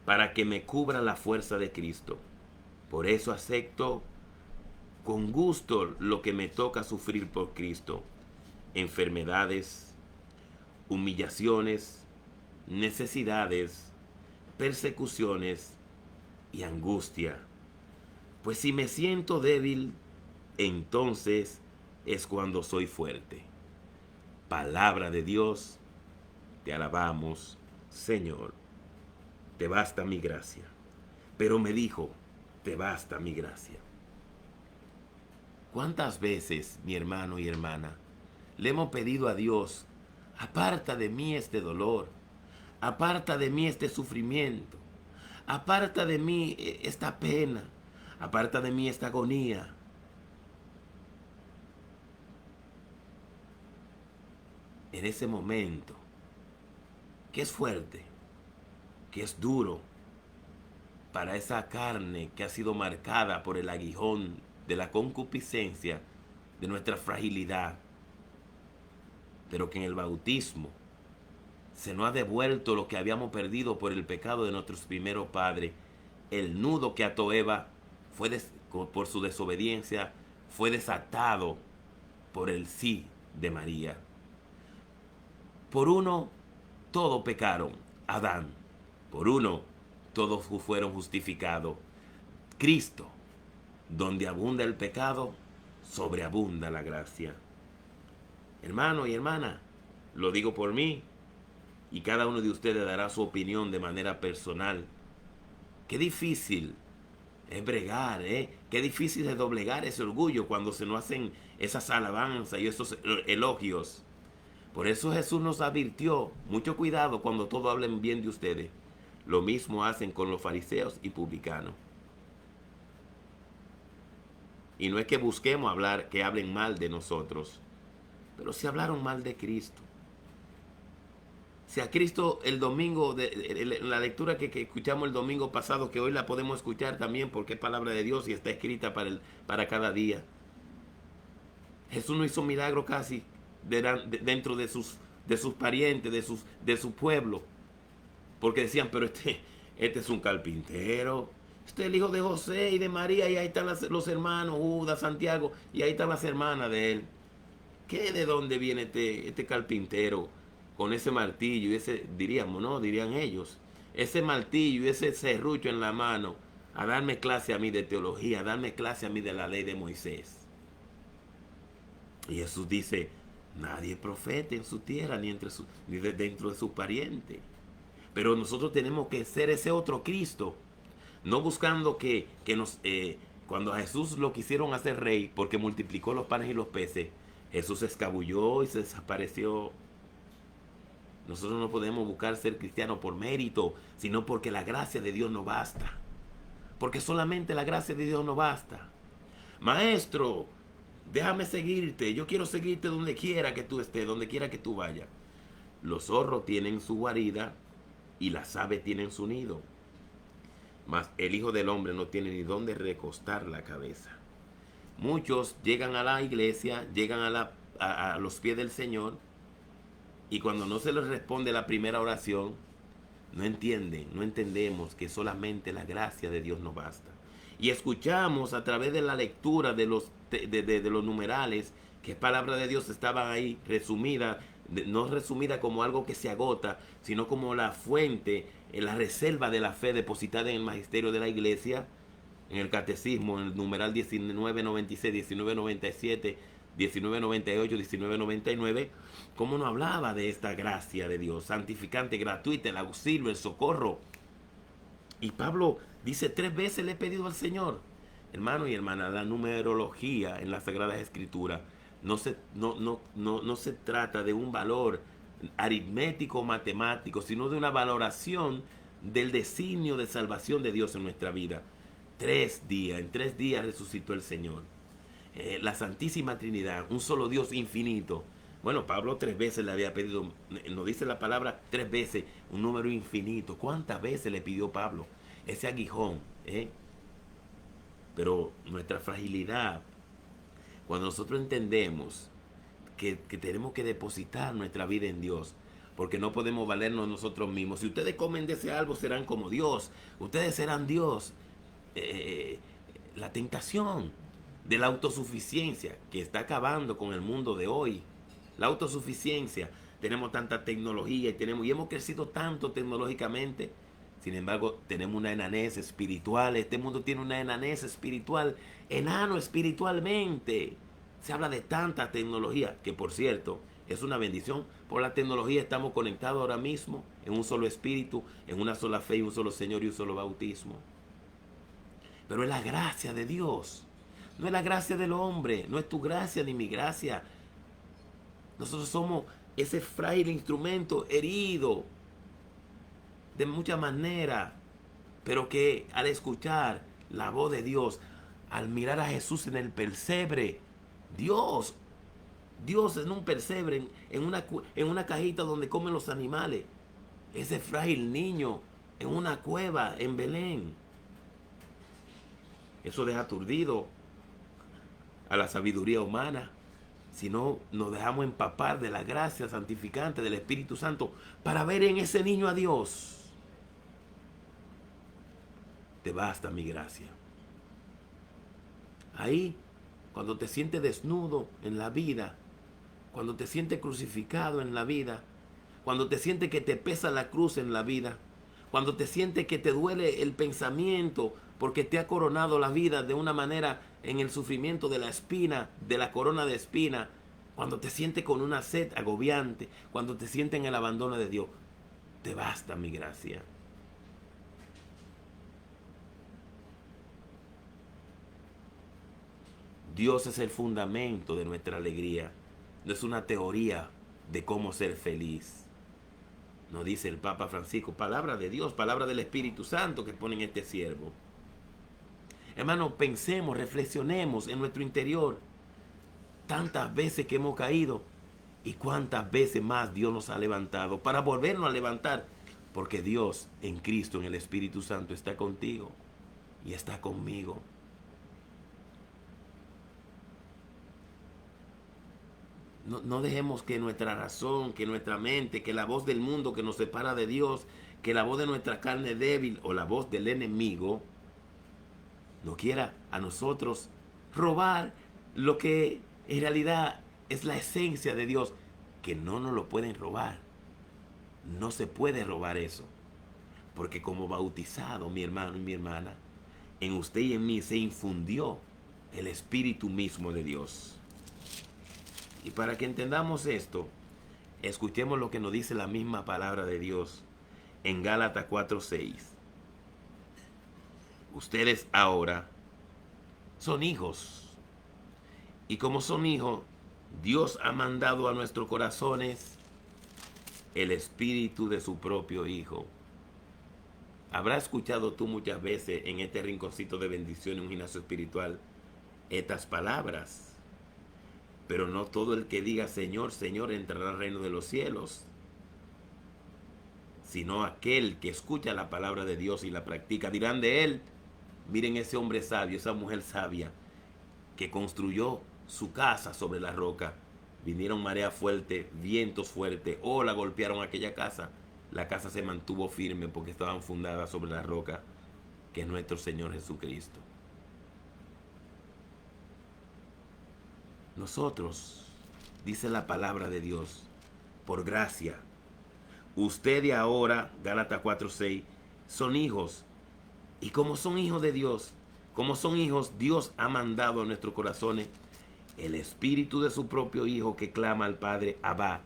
para que me cubra la fuerza de Cristo. Por eso acepto con gusto lo que me toca sufrir por Cristo: enfermedades, humillaciones, necesidades, persecuciones y angustia. Pues si me siento débil, entonces es cuando soy fuerte. Palabra de Dios, te alabamos, Señor. Te basta mi gracia. Pero me dijo: te basta mi gracia. ¿Cuántas veces, mi hermano y hermana, le hemos pedido a Dios: aparta de mí este dolor, aparta de mí este sufrimiento, aparta de mí esta pena, aparta de mí esta agonía? En ese momento, que es fuerte, que es duro para esa carne que ha sido marcada por el aguijón de la concupiscencia, de nuestra fragilidad, pero que en el bautismo se nos ha devuelto lo que habíamos perdido por el pecado de nuestros primeros padres. El nudo que ató Eva por su desobediencia fue desatado por el sí de María. Por uno todos pecaron, Adán. Por uno todos fueron justificados, Cristo. Donde abunda el pecado, sobreabunda la gracia. Hermano y hermana, lo digo por mí, y cada uno de ustedes dará su opinión de manera personal. Qué difícil es bregar, qué difícil es doblegar ese orgullo cuando se nos hacen esas alabanzas y esos elogios. Por eso Jesús nos advirtió: mucho cuidado cuando todos hablen bien de ustedes. Lo mismo hacen con los fariseos y publicanos. Y no es que busquemos hablar, que hablen mal de nosotros, pero si hablaron mal de Cristo. Si a Cristo el domingo, la lectura que escuchamos el domingo pasado, que hoy la podemos escuchar también porque es palabra de Dios y está escrita para cada día. Jesús no hizo milagro casi dentro de de sus parientes, de su pueblo. Porque decían, pero este es un carpintero. Este es el hijo de José y de María, y ahí están los hermanos, Judas, Santiago, y ahí están las hermanas de él. ¿Qué de dónde viene este carpintero con ese martillo y ese, diríamos, ¿no? Dirían ellos, ese martillo y ese serrucho en la mano a darme clase a mí de teología, a darme clase a mí de la ley de Moisés? Y Jesús dice, nadie es profeta en su tierra, ni dentro de sus parientes. Pero nosotros tenemos que ser ese otro Cristo, no buscando cuando a Jesús lo quisieron hacer rey porque multiplicó los panes y los peces, Jesús se escabulló y se desapareció. Nosotros no podemos buscar ser cristianos por mérito, sino porque la gracia de Dios no basta. Porque solamente la gracia de Dios no basta. Maestro, déjame seguirte. Yo quiero seguirte donde quiera que tú estés, donde quiera que tú vayas. Los zorros tienen su guarida y las aves tienen su nido. Mas el Hijo del Hombre no tiene ni dónde recostar la cabeza. Muchos llegan a la iglesia, llegan a los pies del Señor, y cuando no se les responde la primera oración, no entendemos que solamente la gracia de Dios nos basta. Y escuchamos a través de la lectura de los numerales que palabra de Dios estaban ahí resumida, no resumida como algo que se agota, sino como la fuente, la reserva de la fe depositada en el magisterio de la iglesia, en el catecismo, en el numeral 1996, 1997, 1998, 1999, cómo nos hablaba de esta gracia de Dios, santificante, gratuita, el auxilio, el socorro. Y Pablo dice 3 veces le he pedido al Señor. Hermano y hermana, la numerología en las Sagradas Escrituras no se trata de un valor aritmético o matemático, sino de una valoración del designio de salvación de Dios en nuestra vida. En 3 días resucitó el Señor. La Santísima Trinidad, un solo Dios infinito. Bueno, Pablo 3 veces le había pedido, nos dice la palabra 3 veces, un número infinito. ¿Cuántas veces le pidió Pablo ese aguijón? Pero nuestra fragilidad, cuando nosotros entendemos que tenemos que depositar nuestra vida en Dios, porque no podemos valernos nosotros mismos. Si ustedes comen de ese árbol serán como Dios, ustedes serán Dios. La tentación de la autosuficiencia que está acabando con el mundo de hoy. La autosuficiencia. Tenemos tanta tecnología y hemos crecido tanto tecnológicamente. Sin embargo, tenemos una enanez espiritual. Este mundo tiene una enanez espiritual, enano espiritualmente. Se habla de tanta tecnología, que por cierto, es una bendición. Por la tecnología estamos conectados ahora mismo en un solo espíritu, en una sola fe, un solo Señor y un solo bautismo. Pero es la gracia de Dios. No es la gracia del hombre. No es tu gracia ni mi gracia. Nosotros somos ese frágil instrumento herido de muchas maneras, pero que al escuchar la voz de Dios, al mirar a Jesús en el pesebre, Dios en un pesebre, en una cajita donde comen los animales, ese frágil niño en una cueva en Belén. Eso deja aturdido a la sabiduría humana. Si no nos dejamos empapar de la gracia santificante del Espíritu Santo para ver en ese niño a Dios. Te basta mi gracia. Ahí, cuando te sientes desnudo en la vida, cuando te sientes crucificado en la vida, cuando te sientes que te pesa la cruz en la vida, cuando te sientes que te duele el pensamiento porque te ha coronado la vida de una manera en el sufrimiento de la espina, de la corona de espina, cuando te sientes con una sed agobiante, cuando te sientes en el abandono de Dios, te basta mi gracia. Dios es el fundamento de nuestra alegría. No es una teoría de cómo ser feliz. Nos dice el Papa Francisco, palabra de Dios, palabra del Espíritu Santo que pone en este siervo. Hermano, pensemos, reflexionemos en nuestro interior. Tantas veces que hemos caído y cuántas veces más Dios nos ha levantado para volvernos a levantar. Porque Dios en Cristo, en el Espíritu Santo, está contigo y está conmigo. No dejemos que nuestra razón, que nuestra mente, que la voz del mundo que nos separa de Dios, que la voz de nuestra carne débil o la voz del enemigo no quiera a nosotros robar lo que en realidad es la esencia de Dios, que no nos lo pueden robar. No se puede robar eso. Porque como bautizado, mi hermano y mi hermana, en usted y en mí se infundió el Espíritu mismo de Dios. Y para que entendamos esto, escuchemos lo que nos dice la misma palabra de Dios en Gálatas 4:6. Ustedes ahora son hijos. Y como son hijos, Dios ha mandado a nuestros corazones el espíritu de su propio Hijo. Habrás escuchado tú muchas veces en este rinconcito de bendición en un gimnasio espiritual estas palabras. Pero no todo el que diga Señor, Señor entrará al reino de los cielos, sino aquel que escucha la palabra de Dios y la practica. Dirán de él, miren ese hombre sabio, esa mujer sabia, que construyó su casa sobre la roca. Vinieron marea fuerte, vientos fuertes, la golpearon aquella casa. La casa se mantuvo firme porque estaban fundadas sobre la roca, que es nuestro Señor Jesucristo. Nosotros, dice la palabra de Dios, por gracia, ustedes ahora, Gálatas 4:6, son hijos. Y como son hijos de Dios, como son hijos, Dios ha mandado a nuestros corazones el espíritu de su propio Hijo que clama al Padre, Abba,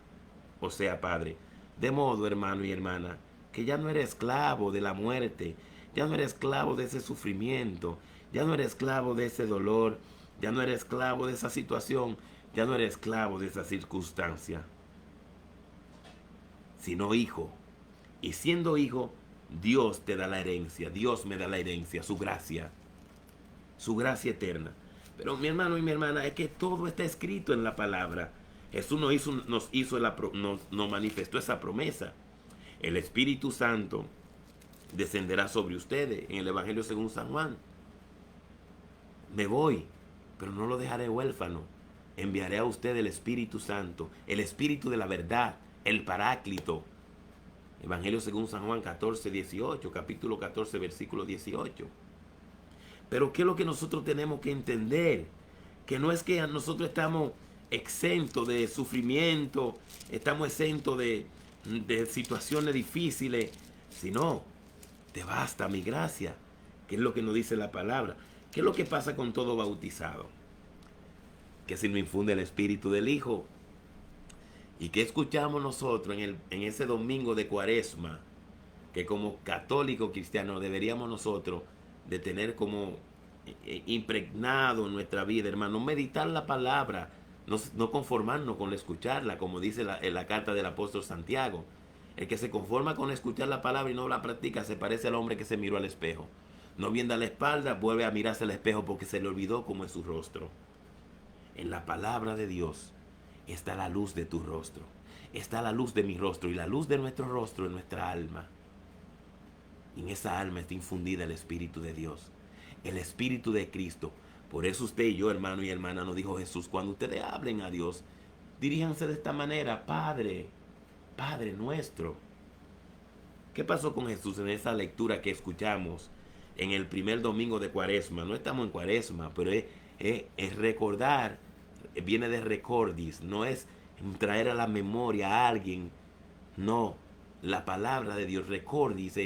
o sea, Padre. De modo, hermano y hermana, que ya no eres esclavo de la muerte, ya no eres esclavo de ese sufrimiento, ya no eres esclavo de ese dolor, ya no eres esclavo de esa situación, ya no eres esclavo de esa circunstancia, sino hijo. Y siendo hijo, Dios te da la herencia, Dios me da la herencia, su gracia eterna. Pero mi hermano y mi hermana, es que todo está escrito en la palabra. Jesús nos manifestó esa promesa. El Espíritu Santo descenderá sobre ustedes en el Evangelio según San Juan. Me voy, pero no lo dejaré huérfano. Enviaré a usted el Espíritu Santo, el Espíritu de la verdad, el Paráclito. Evangelio según San Juan 14:18, capítulo 14, versículo 18. Pero ¿qué es lo que nosotros tenemos que entender? Que no es que nosotros estamos exentos de sufrimiento, estamos exentos de situaciones difíciles, sino te basta mi gracia, que es lo que nos dice la palabra. ¿Qué es lo que pasa con todo bautizado? Que si nos infunde el espíritu del Hijo. ¿Y qué escuchamos nosotros en ese domingo de Cuaresma? Que como católicos cristianos deberíamos nosotros de tener como impregnado en nuestra vida, hermano, meditar la palabra, no conformarnos con escucharla, como dice en la carta del apóstol Santiago. El que se conforma con escuchar la palabra y no la practica se parece al hombre que se miró al espejo. No viendo a la espalda, vuelve a mirarse al espejo porque se le olvidó cómo es su rostro. En la palabra de Dios está la luz de tu rostro, está la luz de mi rostro y la luz de nuestro rostro en nuestra alma. Y en esa alma está infundida el Espíritu de Dios, el Espíritu de Cristo. Por eso usted y yo, hermano y hermana, nos dijo Jesús, cuando ustedes hablen a Dios, diríjanse de esta manera: Padre, Padre nuestro. ¿Qué pasó con Jesús en esa lectura que escuchamos en el primer domingo de Cuaresma? No estamos en Cuaresma, pero es recordar, viene de recordis, no es traer a la memoria a alguien, no. La palabra de Dios, recordis,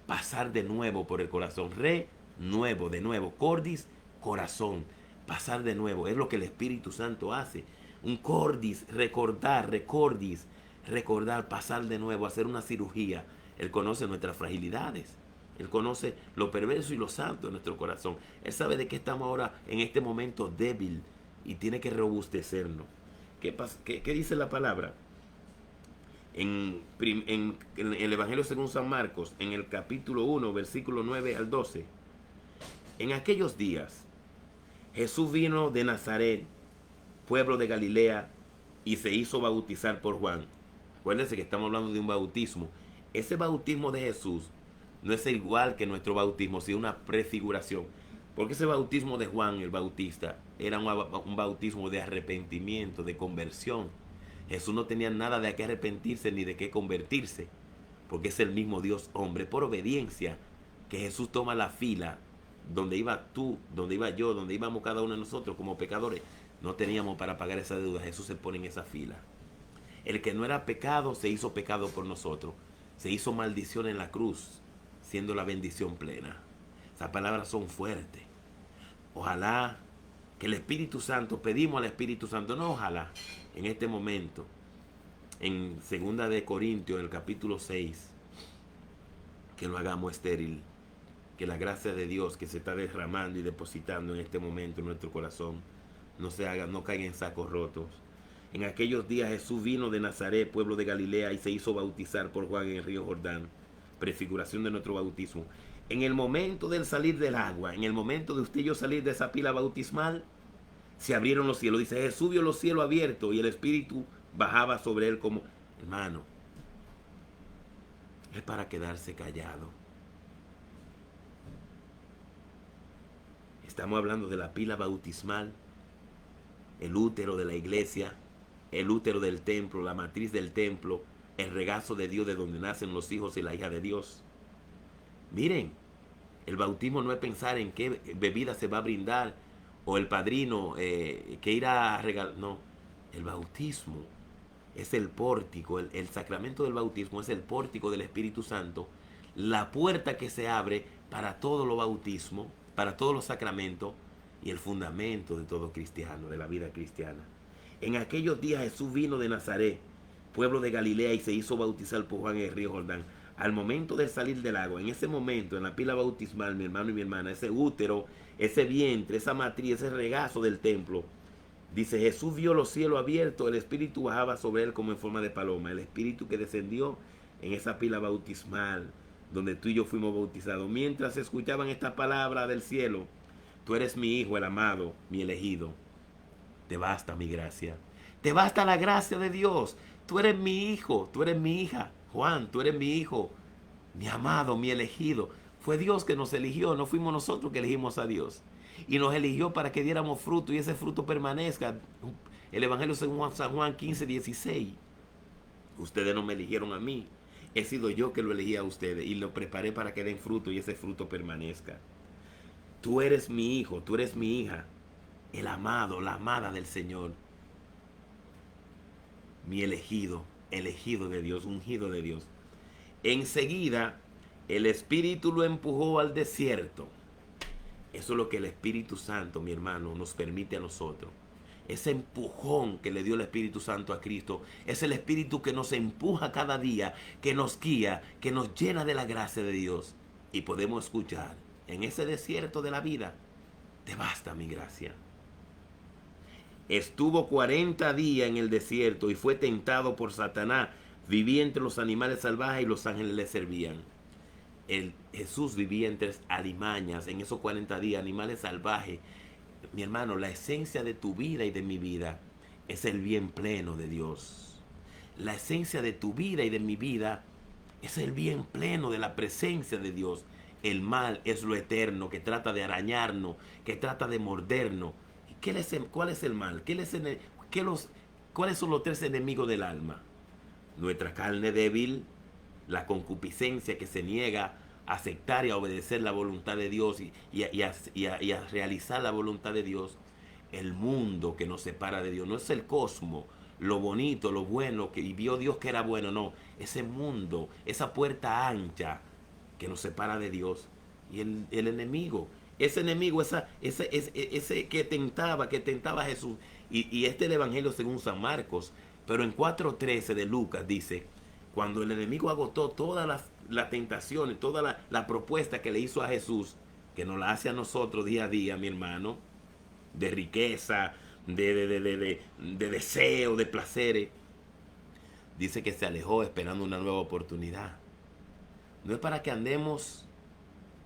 pasar de nuevo por el corazón, nuevo, de nuevo, cordis, corazón, pasar de nuevo, es lo que el Espíritu Santo hace. Un cordis, recordar, recordis, recordar, pasar de nuevo, hacer una cirugía. Él conoce nuestras fragilidades, Él conoce lo perverso y lo santo de nuestro corazón. Él sabe de que estamos ahora en este momento débil y tiene que robustecernos. ¿Qué dice la palabra? En el Evangelio según San Marcos, en el capítulo 1, versículo 9 al 12. En aquellos días, Jesús vino de Nazaret, pueblo de Galilea, y se hizo bautizar por Juan. Acuérdense que estamos hablando de un bautismo. Ese bautismo de Jesús no es igual que nuestro bautismo, sino una prefiguración. Porque ese bautismo de Juan el Bautista era un bautismo de arrepentimiento, de conversión. Jesús no tenía nada de qué arrepentirse ni de qué convertirse, porque es el mismo Dios hombre. Por obediencia que Jesús toma la fila, donde iba tú, donde iba yo, donde íbamos cada uno de nosotros como pecadores. No teníamos para pagar esa deuda. Jesús se pone en esa fila. El que no era pecado se hizo pecado por nosotros. Se hizo maldición en la cruz, siendo la bendición plena. Esas palabras son fuertes. Ojalá que el Espíritu Santo, pedimos al Espíritu Santo, no ojalá, en este momento, en 2 de Corintios, en el capítulo 6, que lo hagamos estéril. Que la gracia de Dios que se está derramando y depositando en este momento en nuestro corazón no caiga en sacos rotos. En aquellos días Jesús vino de Nazaret, pueblo de Galilea, y se hizo bautizar por Juan en el río Jordán, prefiguración de nuestro bautismo. En el momento del salir del agua, en el momento de usted y yo salir de esa pila bautismal, se abrieron los cielos. Dice, Jesús vio los cielos abiertos y el Espíritu bajaba sobre él como... Hermano, es para quedarse callado. Estamos hablando de la pila bautismal, el útero de la iglesia, el útero del templo, la matriz del templo, el regazo de Dios de donde nacen los hijos y la hija de Dios. Miren, el bautismo no es pensar en qué bebida se va a brindar o el padrino que irá a regalar. No, el bautismo es el pórtico, el sacramento del bautismo es el pórtico del Espíritu Santo, la puerta que se abre para todos los bautismos, para todos los sacramentos y el fundamento de todo cristiano, de la vida cristiana. En aquellos días Jesús vino de Nazaret, pueblo de Galilea, y se hizo bautizar por Juan en el río Jordán. Al momento de salir del agua, en ese momento, en la pila bautismal, mi hermano y mi hermana, ese útero, ese vientre, esa matriz, ese regazo del templo, dice, Jesús vio los cielos abiertos, el Espíritu bajaba sobre él como en forma de paloma. El Espíritu que descendió en esa pila bautismal, donde tú y yo fuimos bautizados. Mientras escuchaban esta palabra del cielo, tú eres mi hijo, el amado, mi elegido. Te basta mi gracia. Te basta la gracia de Dios. Tú eres mi hijo, tú eres mi hija. Juan, tú eres mi hijo, mi amado, mi elegido. Fue Dios que nos eligió, no fuimos nosotros que elegimos a Dios. Y nos eligió para que diéramos fruto y ese fruto permanezca. El Evangelio según San Juan 15:16. Ustedes no me eligieron a mí. He sido yo que lo elegí a ustedes y lo preparé para que den fruto y ese fruto permanezca. Tú eres mi hijo, tú eres mi hija, el amado, la amada del Señor. Mi elegido, elegido de Dios, ungido de Dios. Enseguida, el Espíritu lo empujó al desierto. Eso es lo que el Espíritu Santo, mi hermano, nos permite a nosotros. Ese empujón que le dio el Espíritu Santo a Cristo es el Espíritu que nos empuja cada día, que nos guía, que nos llena de la gracia de Dios. Y podemos escuchar en ese desierto de la vida, te basta mi gracia. Estuvo 40 días en el desierto y fue tentado por Satanás. Vivía entre los animales salvajes y los ángeles le servían. Jesús vivía entre alimañas en esos 40 días, animales salvajes. Mi hermano, la esencia de tu vida y de mi vida es el bien pleno de Dios. La esencia de tu vida y de mi vida es el bien pleno de la presencia de Dios. El mal es lo eterno que trata de arañarnos, que trata de mordernos. ¿Cuál es el mal? ¿Cuáles son los tres enemigos del alma? Nuestra carne débil, la concupiscencia que se niega a aceptar y a obedecer la voluntad de Dios y a realizar la voluntad de Dios. El mundo que nos separa de Dios, no es el cosmos, lo bonito, lo bueno, que vio Dios que era bueno, no. Ese mundo, esa puerta ancha que nos separa de Dios. Y el enemigo, ese enemigo, ese que tentaba a Jesús. Y este es el Evangelio según San Marcos. Pero en 4:13 de Lucas dice, cuando el enemigo agotó todas las tentaciones, toda la propuesta que le hizo a Jesús, que nos la hace a nosotros día a día, mi hermano, de riqueza, de deseo, de placeres, dice que se alejó esperando una nueva oportunidad. No es para que andemos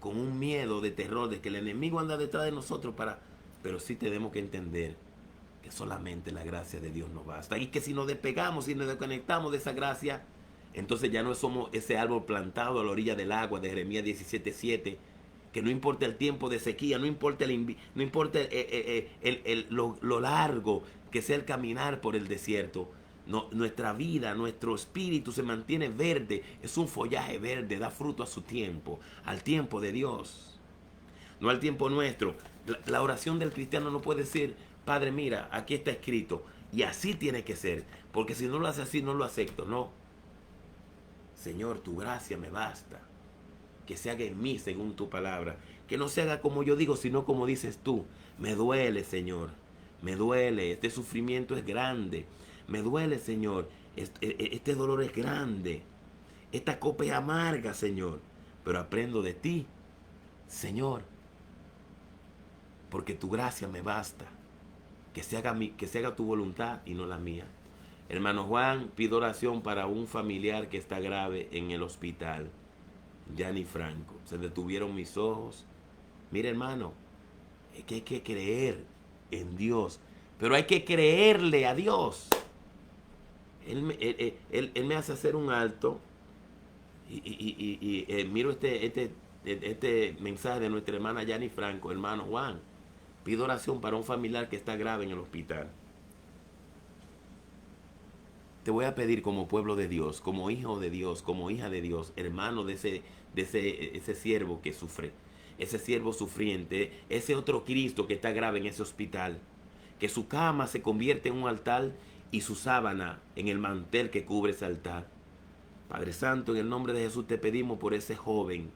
con un miedo de terror, de que el enemigo anda detrás de nosotros, pero sí tenemos que entender que solamente la gracia de Dios nos basta. Y que si nos despegamos, si nos desconectamos de esa gracia, entonces ya no somos ese árbol plantado a la orilla del agua de Jeremías 17:7, Que no importa el tiempo de sequía, no importa, no importa lo largo que sea el caminar por el desierto. No, nuestra vida, nuestro espíritu se mantiene verde, es un follaje verde, da fruto a su tiempo, al tiempo de Dios, no al tiempo nuestro. La oración del cristiano no puede decir, Padre, mira, aquí está escrito, y así tiene que ser, porque si no lo hace así, no lo acepto. No, Señor, tu gracia me basta, que se haga en mí según tu palabra, que no se haga como yo digo, sino como dices tú. Me duele, Señor, me duele, este sufrimiento es grande, me duele, Señor, este dolor es grande, esta copa es amarga, Señor, pero aprendo de ti, Señor, porque tu gracia me basta, que se haga tu voluntad y no la mía. Hermano Juan, pido oración para un familiar que está grave en el hospital. Yanni Franco, se detuvieron mis ojos. Mira, hermano, es que hay que creer en Dios, pero hay que creerle a Dios. Él me hace hacer un alto y miro este mensaje de nuestra hermana Yanni Franco. Hermano Juan, pido oración para un familiar que está grave en el hospital. Te voy a pedir como pueblo de Dios, como hijo de Dios, como hija de Dios, hermano de ese siervo que sufre, ese siervo sufriente, ese otro Cristo que está grave en ese hospital, que su cama se convierte en un altar y su sábana en el mantel que cubre ese altar. Padre Santo, en el nombre de Jesús te pedimos por ese joven.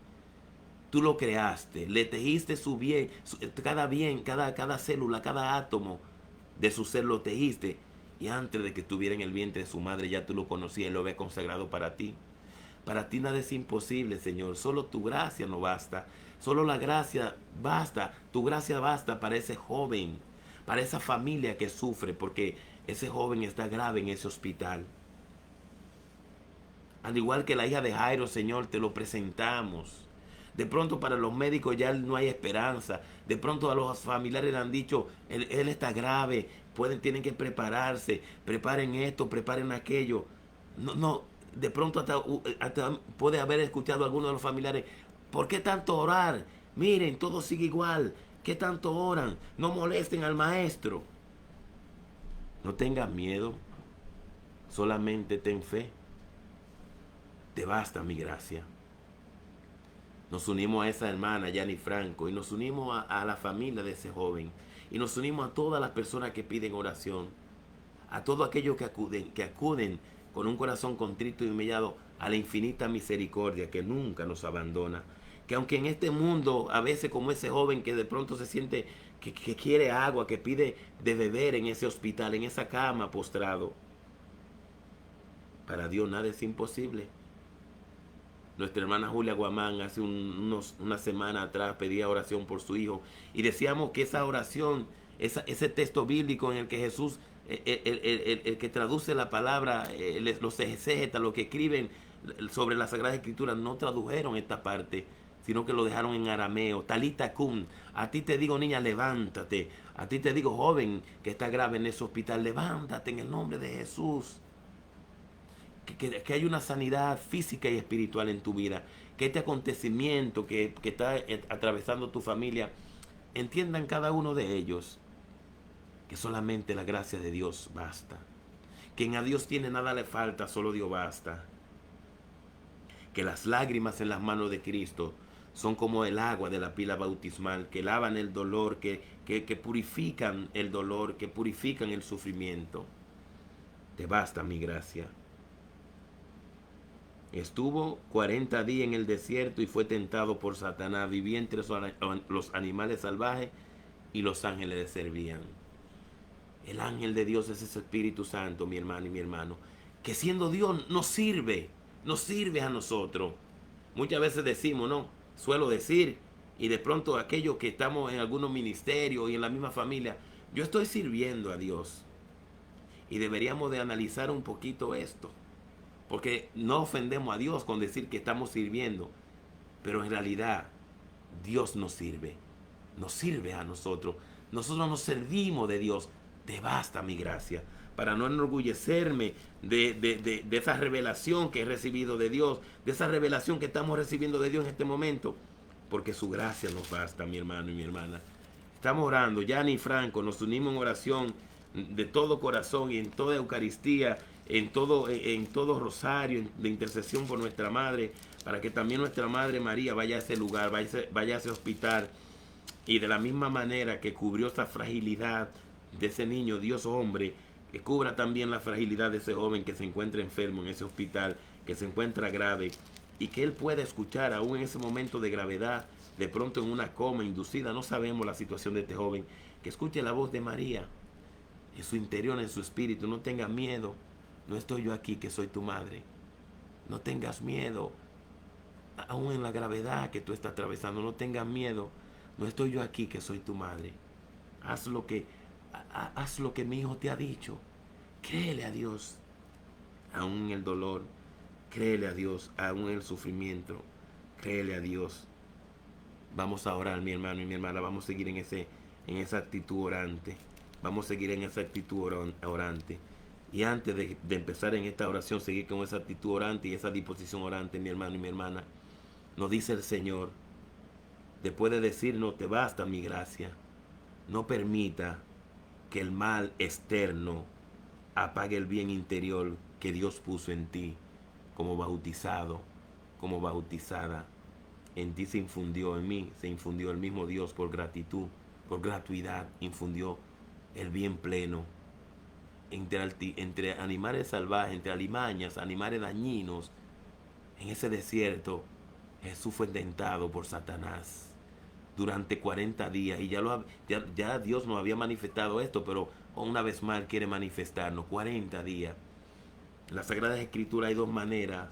Tú lo creaste, le tejiste su bien, cada célula, cada átomo de su ser lo tejiste. Y antes de que estuviera en el vientre de su madre ya tú lo conocías y lo habías consagrado para ti. Para ti nada es imposible, Señor. Solo tu gracia no basta. Solo la gracia basta. Tu gracia basta para ese joven, para esa familia que sufre, porque ese joven está grave en ese hospital. Al igual que la hija de Jairo, Señor, te lo presentamos. De pronto para los médicos ya no hay esperanza. De pronto a los familiares le han dicho, él está grave, tienen que prepararse, preparen esto, preparen aquello. No, de pronto hasta puede haber escuchado a alguno de los familiares, ¿por qué tanto orar? Miren, todo sigue igual. ¿Qué tanto oran? No molesten al maestro. No tengas miedo, solamente ten fe. Te basta mi gracia. Nos unimos a esa hermana, Yanni Franco, y nos unimos a la familia de ese joven. Y nos unimos a todas las personas que piden oración. A todos aquellos que acuden con un corazón contrito y humillado a la infinita misericordia que nunca nos abandona. Que aunque en este mundo, a veces como ese joven que de pronto se siente que quiere agua, que pide de beber en ese hospital, en esa cama postrado, para Dios nada es imposible. Nuestra hermana Julia Guamán hace una semana atrás pedía oración por su hijo y decíamos que esa oración, ese texto bíblico en el que Jesús, el que traduce la palabra, los exégetas, los que escriben sobre la Sagrada Escritura, no tradujeron esta parte, sino que lo dejaron en arameo. Talita cum, a ti te digo niña, levántate. A ti te digo joven que está grave en ese hospital, levántate en el nombre de Jesús. Que hay una sanidad física y espiritual en tu vida, que este acontecimiento que está atravesando tu familia, entiendan cada uno de ellos que solamente la gracia de Dios basta, que en a Dios tiene nada le falta, solo Dios basta, que las lágrimas en las manos de Cristo son como el agua de la pila bautismal, que lavan el dolor, que purifican el dolor, que purifican el sufrimiento. Te basta mi gracia. Estuvo 40 días en el desierto y fue tentado por Satanás. Vivía entre los animales salvajes y los ángeles le servían. El ángel de Dios es ese Espíritu Santo, mi hermano y mi hermano, que siendo Dios nos sirve a nosotros. Muchas veces decimos, ¿no? Suelo decir, y de pronto aquellos que estamos en algunos ministerios y en la misma familia, yo estoy sirviendo a Dios. Y deberíamos de analizar un poquito esto. Porque no ofendemos a Dios con decir que estamos sirviendo, pero en realidad Dios nos sirve a nosotros. Nosotros nos servimos de Dios. Te basta mi gracia, para no enorgullecerme de esa revelación que he recibido de Dios, de esa revelación que estamos recibiendo de Dios en este momento. porque su gracia nos basta, mi hermano y mi hermana. Estamos orando, Yanni y Franco, nos unimos en oración de todo corazón y en toda Eucaristía, en todo rosario de intercesión por nuestra Madre, para que también nuestra Madre María vaya a ese lugar, vaya a ese hospital, y de la misma manera que cubrió esa fragilidad de ese niño, Dios hombre, que cubra también la fragilidad de ese joven que se encuentra enfermo en ese hospital, que se encuentra grave, y que él pueda escuchar aún en ese momento de gravedad, de pronto en una coma inducida, no sabemos la situación de este joven, que escuche la voz de María en su interior, en su espíritu. No tengas miedo, no estoy yo aquí, que soy tu madre. No tengas miedo, aún en la gravedad que tú estás atravesando, no tengas miedo, no estoy yo aquí, que soy tu madre. Haz lo que mi hijo te ha dicho. Créele a Dios, aún en el dolor. Créele a Dios, aún en el sufrimiento. Créele a Dios. Vamos a orar, mi hermano y mi hermana. Vamos a seguir en esa actitud orante. Vamos a seguir en esa actitud orante. Y antes de empezar en esta oración, seguir con esa actitud orante y esa disposición orante, mi hermano y mi hermana, nos dice el Señor, después de decirnos, te basta mi gracia, no permita que el mal externo apague el bien interior que Dios puso en ti, como bautizado, como bautizada. En ti se infundió, en mí se infundió el mismo Dios por gratitud, por gratuidad, infundió el bien pleno. Entre animales salvajes, entre alimañas, animales dañinos, en ese desierto, Jesús fue tentado por Satanás durante 40 días. Y ya Dios nos había manifestado esto, pero una vez más quiere manifestarnos 40 días. En las Sagradas Escrituras hay dos maneras,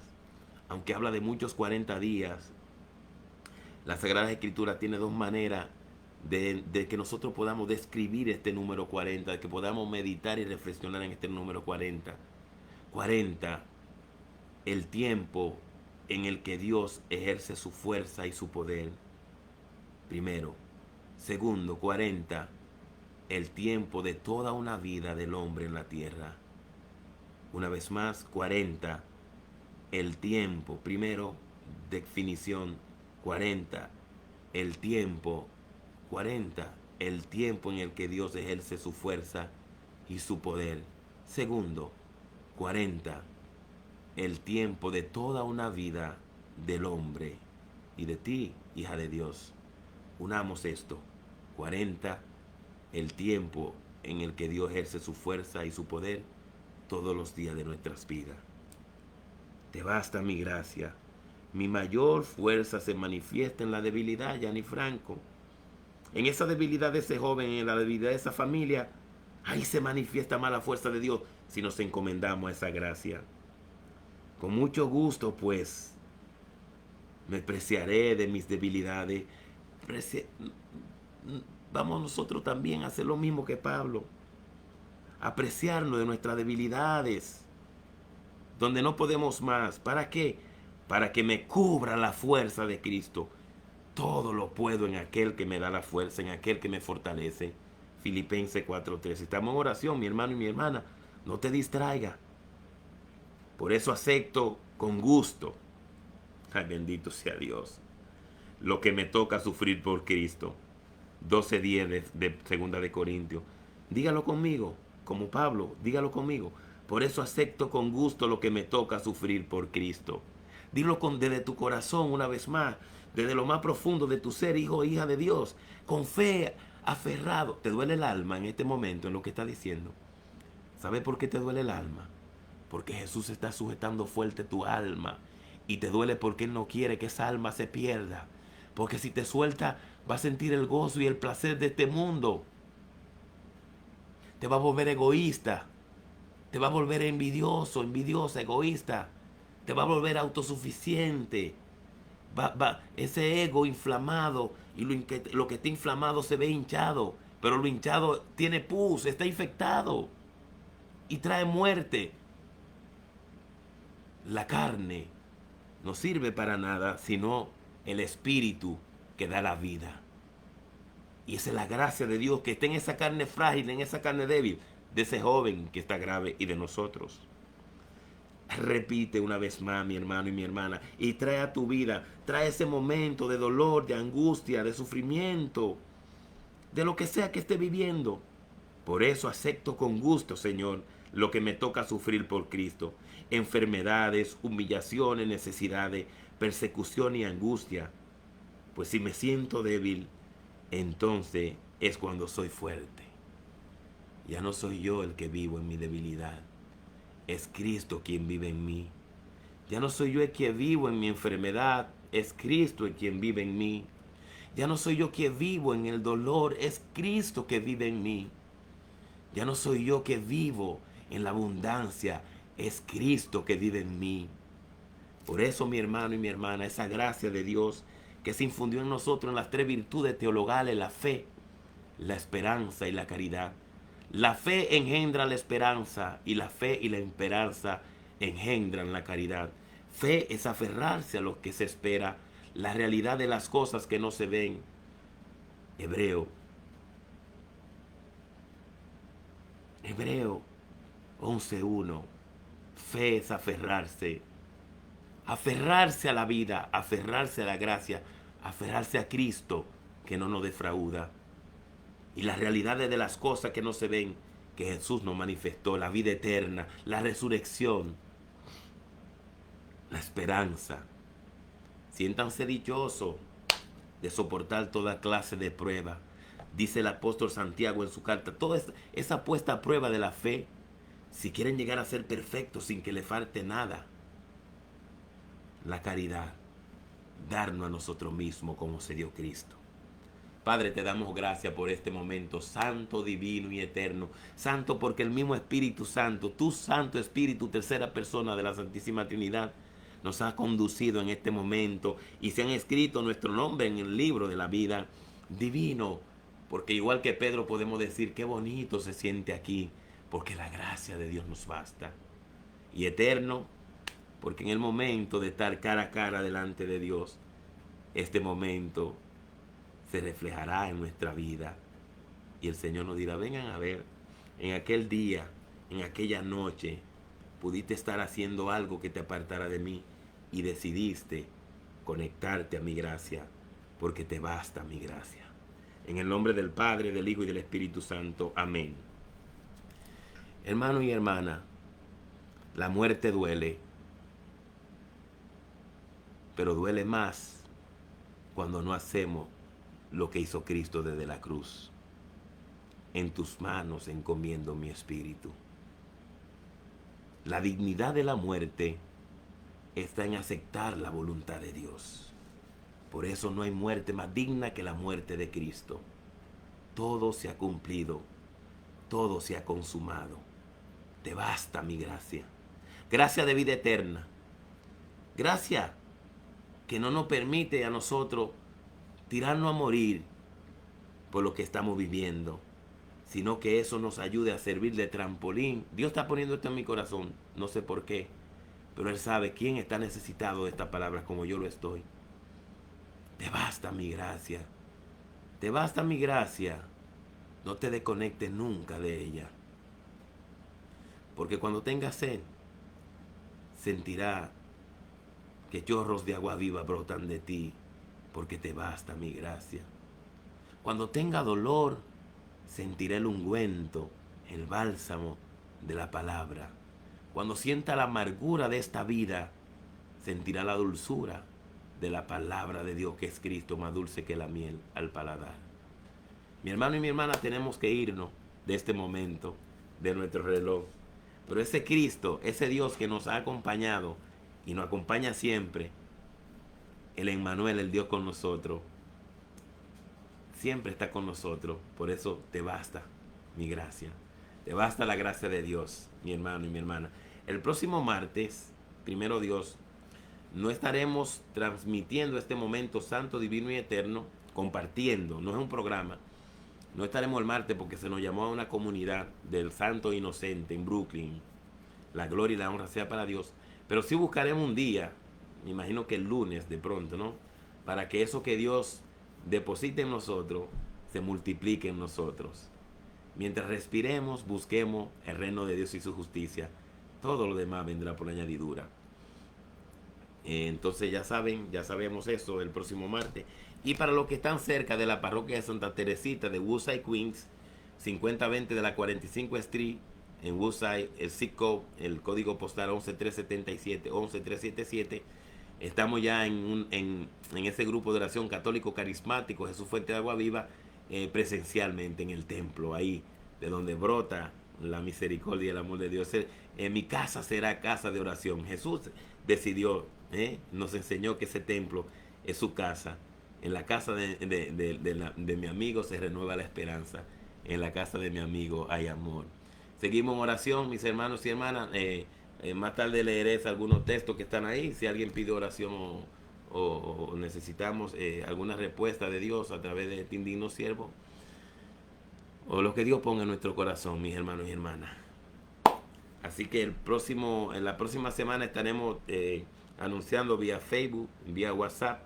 aunque habla de muchos 40 días. La Sagrada Escritura tiene dos maneras de que nosotros podamos describir este número 40, de que podamos meditar y reflexionar en este número 40. 40, el tiempo en el que Dios ejerce su fuerza y su poder. Primero. Segundo, 40, el tiempo de toda una vida del hombre en la tierra. Una vez más, 40, el tiempo. Primero, definición, 40, el tiempo. 40, el tiempo en el que Dios ejerce su fuerza y su poder. Segundo, 40, el tiempo de toda una vida del hombre y de ti, hija de Dios. Unamos esto. 40, el tiempo en el que Dios ejerce su fuerza y su poder todos los días de nuestras vidas. Te basta mi gracia. Mi mayor fuerza se manifiesta en la debilidad, Yanni Franco. En esa debilidad de ese joven, en la debilidad de esa familia, ahí se manifiesta más la fuerza de Dios si nos encomendamos a esa gracia. Con mucho gusto, pues, me preciaré de mis debilidades. Vamos nosotros también a hacer lo mismo que Pablo. Apreciarnos de nuestras debilidades, donde no podemos más. ¿Para qué? Para que me cubra la fuerza de Cristo. Todo lo puedo en aquel que me da la fuerza, en aquel que me fortalece. Filipenses 4:3. Estamos en oración, mi hermano y mi hermana. No te distraiga. Por eso acepto con gusto. Ay, bendito sea Dios. Lo que me toca sufrir por Cristo. 12:10 de Segunda de Corintios. Dígalo conmigo, como Pablo, dígalo conmigo. Por eso acepto con gusto lo que me toca sufrir por Cristo. Dilo desde tu corazón una vez más, desde lo más profundo de tu ser, hijo o hija de Dios, con fe, aferrado. ¿Te duele el alma en este momento en lo que está diciendo? ¿Sabes por qué te duele el alma? Porque Jesús está sujetando fuerte tu alma. Y te duele porque Él no quiere que esa alma se pierda. Porque si te suelta, va a sentir el gozo y el placer de este mundo. Te va a volver egoísta. Te va a volver envidioso, envidiosa, egoísta. Te va a volver autosuficiente. Ese ego inflamado, y lo que está inflamado se ve hinchado. Pero lo hinchado tiene pus, está infectado. Y trae muerte. La carne no sirve para nada, sino el espíritu que da la vida. Y esa es la gracia de Dios que está en esa carne frágil, en esa carne débil, de ese joven que está grave y de nosotros. Repite una vez más, mi hermano y mi hermana, y trae a tu vida, trae ese momento de dolor, de angustia, de sufrimiento, de lo que sea que esté viviendo. Por eso acepto con gusto, Señor, lo que me toca sufrir por Cristo. Enfermedades, humillaciones, necesidades, persecución y angustia. Pues si me siento débil, entonces es cuando soy fuerte. Ya no soy yo el que vivo en mi debilidad. Es Cristo quien vive en mí. Ya no soy yo el que vivo en mi enfermedad. Es Cristo el quien vive en mí. Ya no soy yo que vivo en el dolor. Es Cristo que vive en mí. Ya no soy yo que vivo en la abundancia. Es Cristo que vive en mí. Por eso, mi hermano y mi hermana, esa gracia de Dios que se infundió en nosotros en las 3 virtudes teologales, la fe, la esperanza y la caridad. La fe engendra la esperanza y la fe y la esperanza engendran la caridad. Fe es aferrarse a lo que se espera, la realidad de las cosas que no se ven. Hebreo 11:1. Fe es aferrarse. Aferrarse a la vida, aferrarse a la gracia, aferrarse a Cristo que no nos defrauda. Y las realidades de las cosas que no se ven, que Jesús nos manifestó, la vida eterna, la resurrección, la esperanza. Siéntanse dichosos de soportar toda clase de prueba. Dice el apóstol Santiago en su carta, toda esa puesta a prueba de la fe, si quieren llegar a ser perfectos sin que le falte nada. La caridad, darnos a nosotros mismos como se dio Cristo. Padre, te damos gracias por este momento santo, divino y eterno. Santo porque el mismo Espíritu Santo, tu Santo Espíritu, tercera persona de la Santísima Trinidad, nos ha conducido en este momento y se han escrito nuestro nombre en el libro de la vida. Divino, porque igual que Pedro podemos decir qué bonito se siente aquí, porque la gracia de Dios nos basta. Y eterno, porque en el momento de estar cara a cara delante de Dios, este momento se reflejará en nuestra vida. Y el Señor nos dirá, vengan a ver, en aquel día, en aquella noche, pudiste estar haciendo algo que te apartara de mí y decidiste conectarte a mi gracia, porque te basta mi gracia. En el nombre del Padre, del Hijo y del Espíritu Santo. Amén. Hermano y hermana, la muerte duele, pero duele más cuando no hacemos lo que hizo Cristo desde la cruz. En tus manos encomiendo mi espíritu. La dignidad de la muerte está en aceptar la voluntad de Dios. Por eso no hay muerte más digna que la muerte de Cristo. Todo se ha cumplido, todo se ha consumado. Te basta mi gracia. Gracia de vida eterna. Gracia que no nos permite a nosotros tirarnos a morir por lo que estamos viviendo, sino que eso nos ayude a servir de trampolín. Dios está poniendo esto en mi corazón, no sé por qué, pero Él sabe quién está necesitado de estas palabras como yo lo estoy. Te basta mi gracia, te basta mi gracia. No te desconectes nunca de ella, porque cuando tengas sed, sentirá que chorros de agua viva brotan de ti, porque te basta mi gracia. Cuando tenga dolor, sentirá el ungüento, el bálsamo de la palabra. Cuando sienta la amargura de esta vida, sentirá la dulzura de la palabra de Dios, que es Cristo, más dulce que la miel al paladar. Mi hermano y mi hermana, tenemos que irnos de este momento, de nuestro reloj. Pero ese Cristo, ese Dios que nos ha acompañado y nos acompaña siempre, el Emmanuel, el Dios con nosotros, siempre está con nosotros. Por eso te basta mi gracia. Te basta la gracia de Dios, mi hermano y mi hermana. El próximo martes, primero Dios, no estaremos transmitiendo este momento santo, divino y eterno, compartiendo, no es un programa. No estaremos el martes porque se nos llamó a una comunidad del Santo Inocente en Brooklyn. La gloria y la honra sea para Dios. Pero sí buscaremos un día, me imagino que el lunes de pronto, ¿no? Para que eso que Dios deposite en nosotros se multiplique en nosotros. Mientras respiremos, busquemos el reino de Dios y su justicia. Todo lo demás vendrá por añadidura. Entonces ya saben, ya sabemos eso el próximo martes. Y para los que están cerca de la parroquia de Santa Teresita de Woodside, Queens, 5020 de la 45 Street, en Woodside, el zip code, el código postal 11377, 11377. Estamos ya en ese grupo de oración católico carismático, Jesús Fuente de Agua Viva, presencialmente en el templo, ahí, de donde brota la misericordia y el amor de Dios. En mi casa será casa de oración. Jesús decidió, nos enseñó que ese templo es su casa. En la casa de mi amigo se renueva la esperanza. En la casa de mi amigo hay amor. Seguimos en oración, mis hermanos y hermanas. Más tarde leeré algunos textos que están ahí. Si alguien pide oración o necesitamos alguna respuesta de Dios a través de este indigno siervo, o lo que Dios ponga en nuestro corazón, mis hermanos y hermanas. Así que en la próxima semana estaremos anunciando vía Facebook, vía WhatsApp,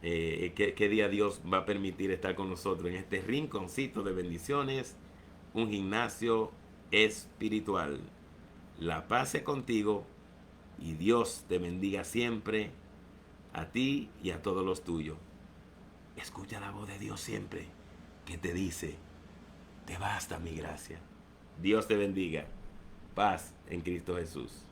qué día Dios va a permitir estar con nosotros en este rinconcito de bendiciones, un gimnasio espiritual. La paz es contigo y Dios te bendiga siempre, a ti y a todos los tuyos. Escucha la voz de Dios siempre que te dice: te basta mi gracia. Dios te bendiga. Paz en Cristo Jesús.